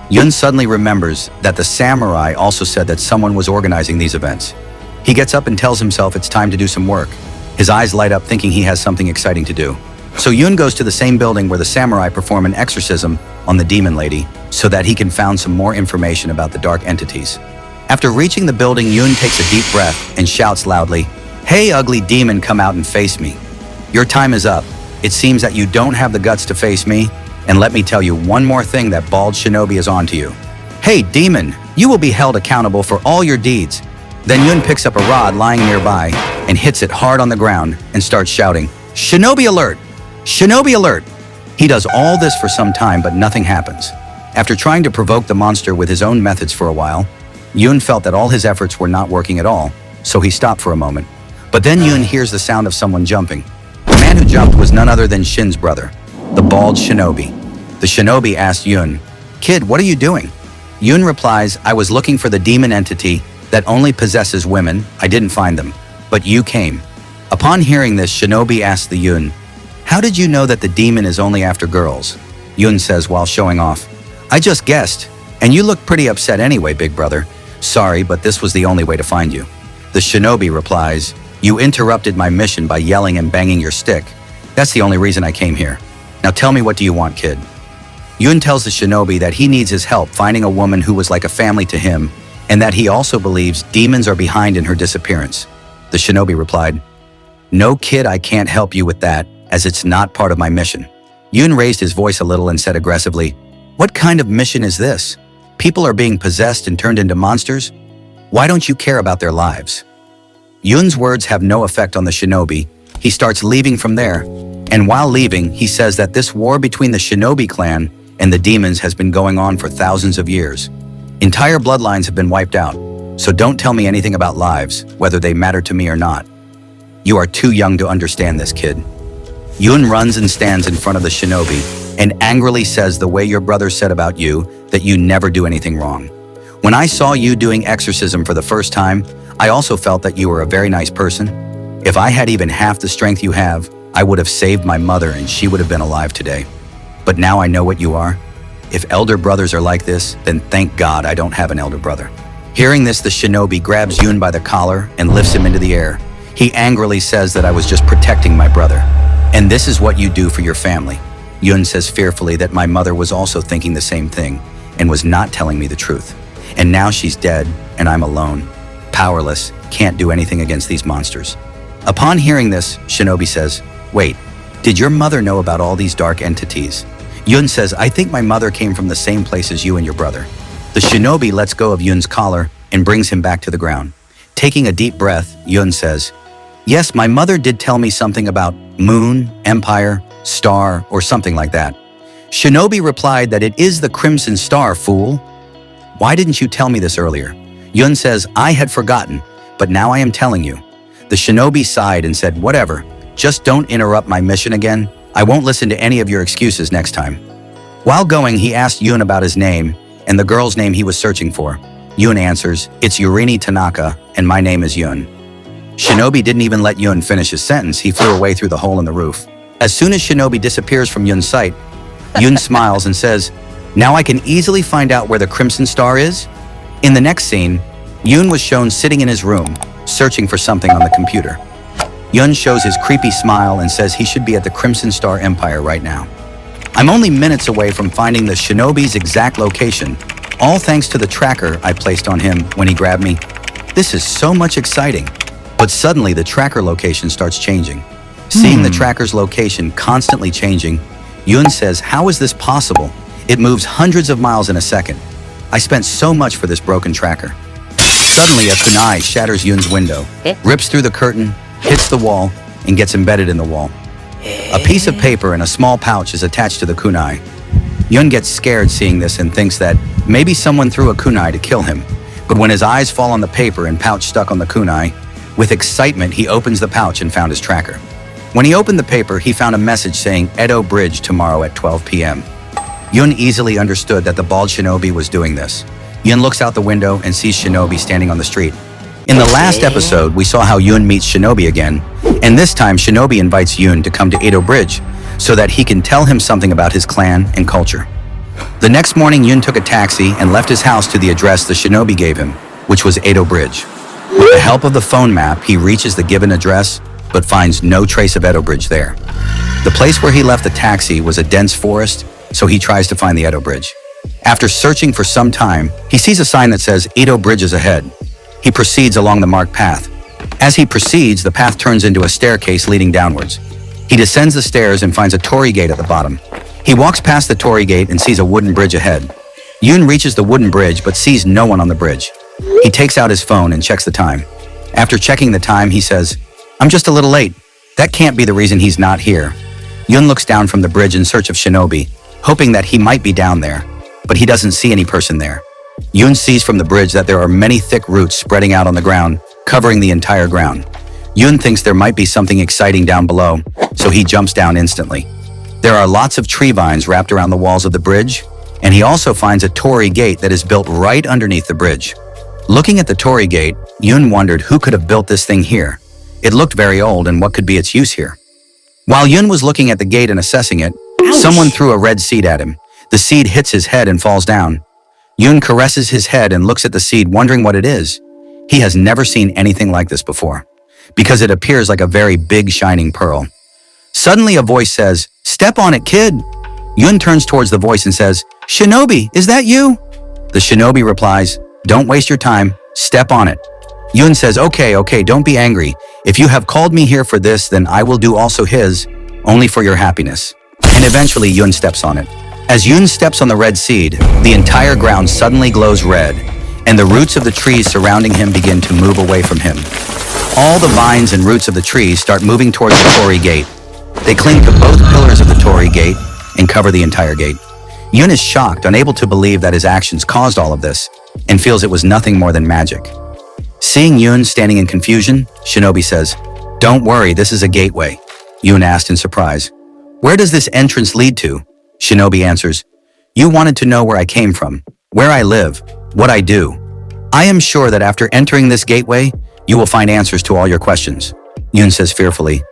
Yun suddenly remembers that the samurai also said that someone was organizing these events. He gets up and tells himself it's time to do some work. His eyes light up thinking he has something exciting to do. So Yun goes to the same building where the samurai perform an exorcism on the demon lady so that he can find some more information about the dark entities. After reaching the building, Yun takes a deep breath and shouts loudly, "Hey, ugly demon, come out and face me. Your time is up. It seems that you don't have the guts to face me, and let me tell you one more thing that bald shinobi is on to you. Hey, demon, you will be held accountable for all your deeds." Then Yun picks up a rod lying nearby and hits it hard on the ground and starts shouting, "Shinobi alert! Shinobi alert!" He does all this for some time, but nothing happens. After trying to provoke the monster with his own methods for a while, Yun felt that all his efforts were not working at all, so he stopped for a moment. But then Yun hears the sound of someone jumping. The man who jumped was none other than Shin's brother, the bald shinobi. The shinobi asked Yun, "Kid, what are you doing?" Yun replies, "I was looking for the demon entity that only possesses women. I didn't find them, but you came." Upon hearing this, shinobi asked the Yun, "How did you know that the demon is only after girls?" Yun says while showing off, "I just guessed, and you look pretty upset anyway, big brother. Sorry, but this was the only way to find you." The shinobi replies, "You interrupted my mission by yelling and banging your stick. That's the only reason I came here. Now tell me, what do you want, kid?" Yun tells the shinobi that he needs his help finding a woman who was like a family to him, and that he also believes demons are behind in her disappearance. The shinobi replied, "No, kid, I can't help you with that, as it's not part of my mission." Yun raised his voice a little and said aggressively, "What kind of mission is this? People are being possessed and turned into monsters? Why don't you care about their lives?" Yun's words have no effect on the shinobi. He starts leaving from there, and while leaving, he says that this war between the shinobi clan and the demons has been going on for thousands of years. Entire bloodlines have been wiped out, so don't tell me anything about lives, whether they matter to me or not. You are too young to understand this, kid. Yun runs and stands in front of the shinobi and angrily says the way your brother said about you, that you never do anything wrong. When I saw you doing exorcism for the first time, I also felt that you were a very nice person. If I had even half the strength you have, I would have saved my mother and she would have been alive today. But now I know what you are. If elder brothers are like this, then thank God I don't have an elder brother. Hearing this, the shinobi grabs Yun by the collar and lifts him into the air. He angrily says that I was just protecting my brother. And this is what you do for your family. Yun says fearfully that my mother was also thinking the same thing and was not telling me the truth. And now she's dead and I'm alone, powerless, can't do anything against these monsters. Upon hearing this, shinobi says, "Wait, did your mother know about all these dark entities?" Yun says, "I think my mother came from the same place as you and your brother." The shinobi lets go of Yun's collar and brings him back to the ground. Taking a deep breath, Yun says, "Yes, my mother did tell me something about moon, empire, star, or something like that." Shinobi replied that it is the Crimson Star, fool. Why didn't you tell me this earlier? Yun says, "I had forgotten, but now I am telling you." The shinobi sighed and said, "Whatever, just don't interrupt my mission again. I won't listen to any of your excuses next time." While going, he asked Yun about his name and the girl's name he was searching for. Yun answers, "It's Yurini Tanaka, and my name is Yun." Shinobi didn't even let Yun finish his sentence. He flew away through the hole in the roof. As soon as Shinobi disappears from Yun's sight, Yun smiles and says, "Now I can easily find out where the Crimson Star is." In the next scene, Yun was shown sitting in his room, searching for something on the computer. Yun shows his creepy smile and says he should be at the Crimson Star Empire right now. "I'm only minutes away from finding the shinobi's exact location, all thanks to the tracker I placed on him when he grabbed me. This is so much exciting." But suddenly the tracker location starts changing. Seeing the tracker's location constantly changing, Yun says, "How is this possible? It moves hundreds of miles in a second. I spent so much for this broken tracker." Suddenly a kunai shatters Yun's window, rips through the curtain, hits the wall, and gets embedded in the wall. A piece of paper and a small pouch is attached to the kunai. Yun gets scared seeing this and thinks that maybe someone threw a kunai to kill him. But when his eyes fall on the paper and pouch stuck on the kunai, with excitement he opens the pouch and found his tracker. When he opened the paper, he found a message saying Edo Bridge tomorrow at 12 p.m. Yun easily understood that the bald shinobi was doing this. Yun looks out the window and sees Shinobi standing on the street. In the last episode, we saw how Yun meets Shinobi again, and this time Shinobi invites Yun to come to Edo Bridge so that he can tell him something about his clan and culture. The next morning, Yun took a taxi and left his house to the address the Shinobi gave him, which was Edo Bridge. With the help of the phone map, he reaches the given address, but finds no trace of Edo Bridge there. The place where he left the taxi was a dense forest, so he tries to find the Edo Bridge. After searching for some time, he sees a sign that says Edo Bridge is ahead. He proceeds along the marked path. As he proceeds, the path turns into a staircase leading downwards. He descends the stairs and finds a torii gate at the bottom. He walks past the torii gate and sees a wooden bridge ahead. Yun reaches the wooden bridge but sees no one on the bridge. He takes out his phone and checks the time. After checking the time, he says, "I'm just a little late. That can't be the reason he's not here." Yun looks down from the bridge in search of Shinobi, hoping that he might be down there, but he doesn't see any person there. Yun sees from the bridge that there are many thick roots spreading out on the ground, covering the entire ground. Yun thinks there might be something exciting down below, so he jumps down instantly. There are lots of tree vines wrapped around the walls of the bridge, and he also finds a torii gate that is built right underneath the bridge. Looking at the torii gate, Yun wondered who could have built this thing here. It looked very old, and what could be its use here? While Yun was looking at the gate and assessing it, someone threw a red seed at him. The seed hits his head and falls down. Yun caresses his head and looks at the seed, wondering what it is. He has never seen anything like this before, because it appears like a very big shining pearl. Suddenly a voice says, "Step on it, kid." Yun turns towards the voice and says, "Shinobi, is that you?" The shinobi replies, "Don't waste your time, step on it." Yun says, okay, don't be angry. If you have called me here for this, then I will do also his, only for your happiness." And eventually Yun steps on it. As Yun steps on the red seed, the entire ground suddenly glows red, and the roots of the trees surrounding him begin to move away from him. All the vines and roots of the trees start moving towards the torii gate. They cling to both pillars of the torii gate and cover the entire gate. Yun is shocked, unable to believe that his actions caused all of this, and feels it was nothing more than magic. Seeing Yun standing in confusion, Shinobi says, "Don't worry, this is a gateway." Yun asked in surprise, "Where does this entrance lead to?" Shinobi answers, "You wanted to know where I came from, where I live, what I do. I am sure that after entering this gateway, you will find answers to all your questions." Yun says fearfully,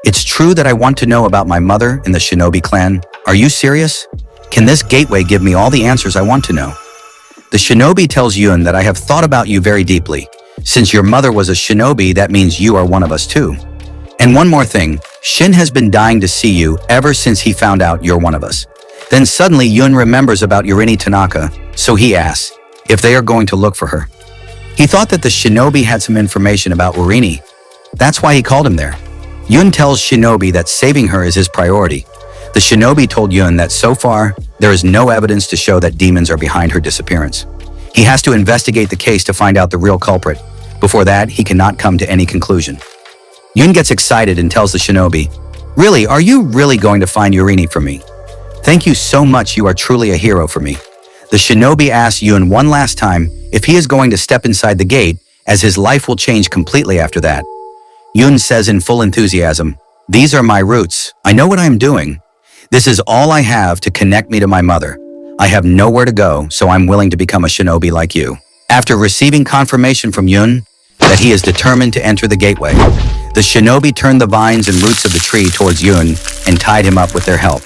"It's true that I want to know about my mother in the Shinobi clan. Are you serious? Can this gateway give me all the answers I want to know?" The Shinobi tells Yun that I have thought about you very deeply. Since your mother was a shinobi, that means you are one of us too. And one more thing, Shin has been dying to see you ever since he found out you're one of us. Then suddenly Yun remembers about Yurini Tanaka, so he asks if they are going to look for her. He thought that the shinobi had some information about Yurini. That's why he called him there. Yun tells Shinobi that saving her is his priority. The shinobi told Yun that so far, there is no evidence to show that demons are behind her disappearance. He has to investigate the case to find out the real culprit. Before that, he cannot come to any conclusion. Yun gets excited and tells the shinobi, "Really, are you really going to find Yurini for me? Thank you so much, you are truly a hero for me." The shinobi asks Yun one last time if he is going to step inside the gate, as his life will change completely after that. Yun says in full enthusiasm, "These are my roots. I know what I am doing. This is all I have to connect me to my mother. I have nowhere to go, so I'm willing to become a shinobi like you." After receiving confirmation from Yun that he is determined to enter the gateway, the shinobi turned the vines and roots of the tree towards Yun and tied him up with their help.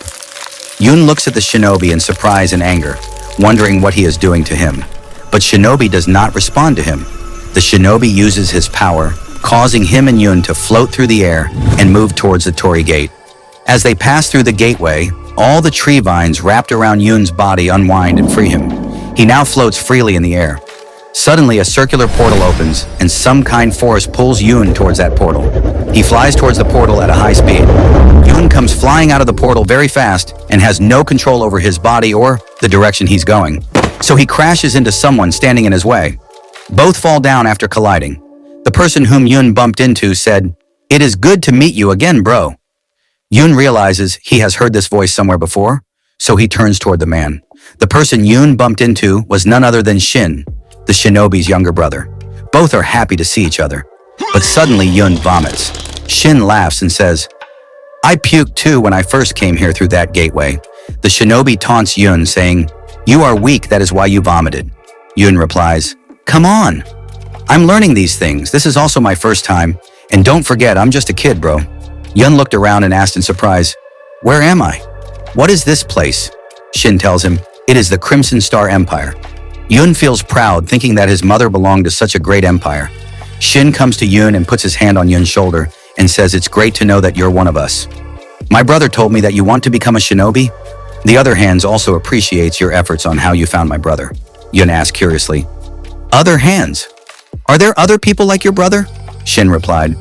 Yun looks at the shinobi in surprise and anger, wondering what he is doing to him. But Shinobi does not respond to him. The shinobi uses his power, causing him and Yun to float through the air and move towards the torii gate. As they pass through the gateway, all the tree vines wrapped around Yun's body unwind and free him. He now floats freely in the air. Suddenly, a circular portal opens, and some kind force pulls Yun towards that portal. He flies towards the portal at a high speed. Yun comes flying out of the portal very fast and has no control over his body or the direction he's going. So he crashes into someone standing in his way. Both fall down after colliding. The person whom Yun bumped into said, "It is good to meet you again, bro." Yun realizes he has heard this voice somewhere before, so he turns toward the man. The person Yun bumped into was none other than Shin, the shinobi's younger brother. Both are happy to see each other, but suddenly Yun vomits. Shin laughs and says, I puked too when I first came here through that gateway. The shinobi taunts Yun, saying, "You are weak, that is why you vomited." Yun replies, "Come on. I'm learning these things. This is also my first time. And don't forget, I'm just a kid, bro." Yun looked around and asked in surprise, "Where am I? What is this place?" Shin tells him, "It is the Crimson Star Empire." Yun feels proud, thinking that his mother belonged to such a great empire. Shin comes to Yun and puts his hand on Yun's shoulder and says, "It's great to know that you're one of us. My brother told me that you want to become a shinobi. The other hands also appreciates your efforts on how you found my brother." Yun asked curiously, "Other hands? Are there other people like your brother?" Shin replied,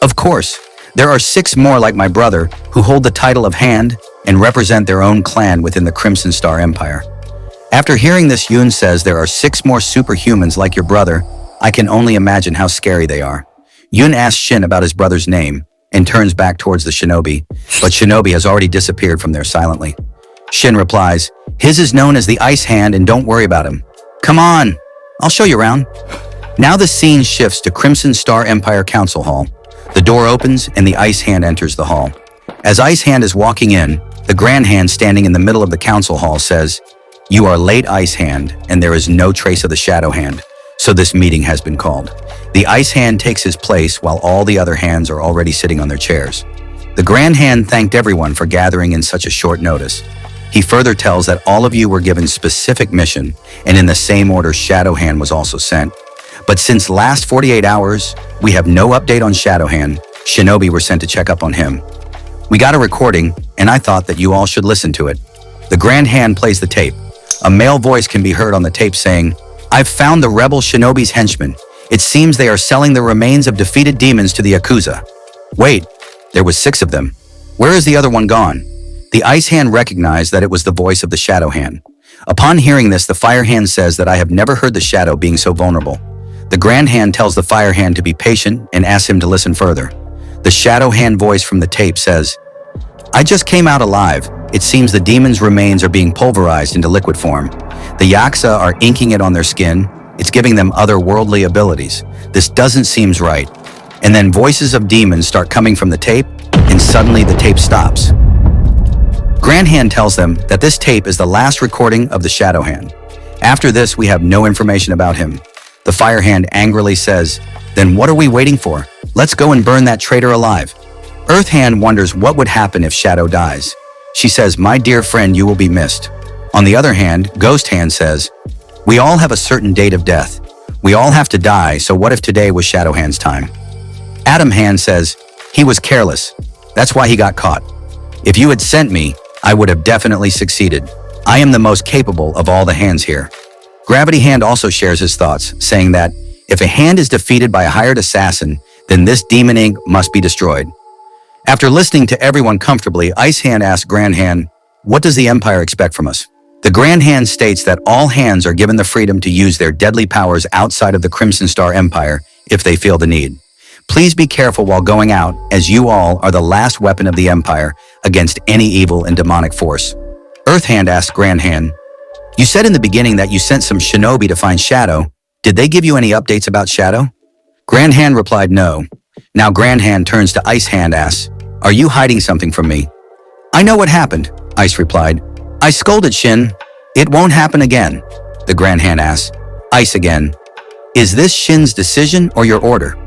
"Of course. There are 6 more like my brother who hold the title of Hand and represent their own clan within the Crimson Star Empire." After hearing this, Yun says there are 6 more superhumans like your brother. I can only imagine how scary they are. Yun asks Shin about his brother's name and turns back towards the shinobi, but shinobi has already disappeared from there silently. Shin replies, "His is known as the Ice Hand and don't worry about him. Come on, I'll show you around." Now the scene shifts to Crimson Star Empire Council Hall. The door opens and the Ice Hand enters the hall. As Ice Hand is walking in, the Grand Hand standing in the middle of the council hall says, "You are late, Ice Hand, and there is no trace of the Shadow Hand, so this meeting has been called." The Ice Hand takes his place while all the other hands are already sitting on their chairs. The Grand Hand thanked everyone for gathering in such a short notice. He further tells that all of you were given specific mission, and in the same order Shadow Hand was also sent. But since last 48 hours, we have no update on Shadow Hand. Shinobi were sent to check up on him. We got a recording, and I thought that you all should listen to it. The Grand Hand plays the tape. A male voice can be heard on the tape saying, "I've found the rebel Shinobi's henchmen. It seems they are selling the remains of defeated demons to the Yakuza." Wait, there was 6 of them. Where is the other one gone? The Ice Hand recognized that it was the voice of the Shadow Hand. Upon hearing this, the Fire Hand says that I have never heard the Shadow being so vulnerable. The Grand Hand tells the Fire Hand to be patient and asks him to listen further. The Shadow Hand voice from the tape says, "I just came out alive. It seems the demon's remains are being pulverized into liquid form. The Yakuza are inking it on their skin. It's giving them otherworldly abilities. This doesn't seem right." And then voices of demons start coming from the tape, and suddenly the tape stops. Grand Hand tells them that this tape is the last recording of the Shadow Hand. After this, we have no information about him. The Fire Hand angrily says, "Then what are we waiting for? Let's go and burn that traitor alive." Earth Hand wonders what would happen if Shadow dies. She says, "My dear friend, you will be missed." On the other hand, Ghost Hand says, "We all have a certain date of death. We all have to die, so what if today was Shadow Hand's time?" Atom Hand says, "He was careless. That's why he got caught. If you had sent me, I would have definitely succeeded. I am the most capable of all the hands here." Gravity Hand also shares his thoughts, saying that if a hand is defeated by a hired assassin, then this demon ink must be destroyed. After listening to everyone comfortably, Ice Hand asks Grand Hand, "What does the Empire expect from us?" The Grand Hand states that all hands are given the freedom to use their deadly powers outside of the Crimson Star Empire if they feel the need. Please be careful while going out, as you all are the last weapon of the Empire against any evil and demonic force. Earth Hand asks Grand Hand, "You said in the beginning that you sent some shinobi to find Shadow. Did they give you any updates about Shadow?" Grand Hand replied no. Now Grand Hand turns to Ice Hand asks, "Are you hiding something from me?" "I know what happened," Ice replied. "I scolded Shin. It won't happen again." The Grand Hand asks, Ice again, "Is this Shin's decision or your order?"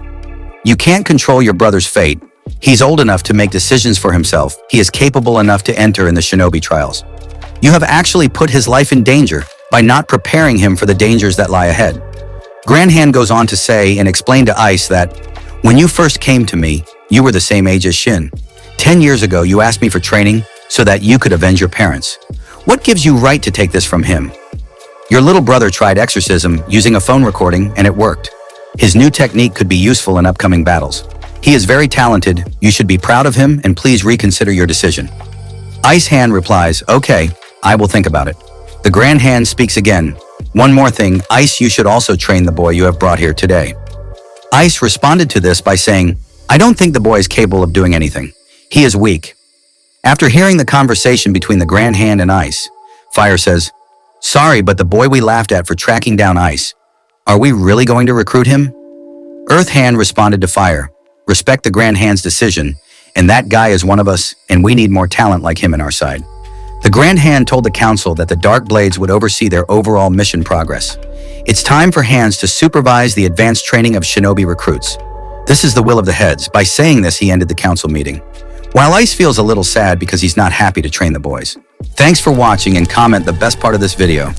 "You can't control your brother's fate. He's old enough to make decisions for himself. He is capable enough to enter in the shinobi trials. You have actually put his life in danger by not preparing him for the dangers that lie ahead." Grand Hand goes on to say and explain to Ice that, "When you first came to me, you were the same age as Shin. 10 years ago, you asked me for training so that you could avenge your parents. What gives you right to take this from him? Your little brother tried exorcism using a phone recording and it worked. His new technique could be useful in upcoming battles. He is very talented. You should be proud of him and please reconsider your decision." Ice Hand replies, "Okay, I will think about it." The Grand Hand speaks again. "One more thing, Ice, you should also train the boy you have brought here today." Ice responded to this by saying, "I don't think the boy is capable of doing anything. He is weak." After hearing the conversation between the Grand Hand and Ice, Fire says, "Sorry, but the boy we laughed at for tracking down Ice, are we really going to recruit him?" Earth Hand responded to Fire, "Respect the Grand Hand's decision, and that guy is one of us, and we need more talent like him in our side. The Grand Hand told the council that the Dark Blades would oversee their overall mission progress. It's time for Hands to supervise the advanced training of shinobi recruits. This is the will of the heads. By saying this, he ended the council meeting. While Ice feels a little sad because he's not happy to train the boys. Thanks for watching and comment the best part of this video.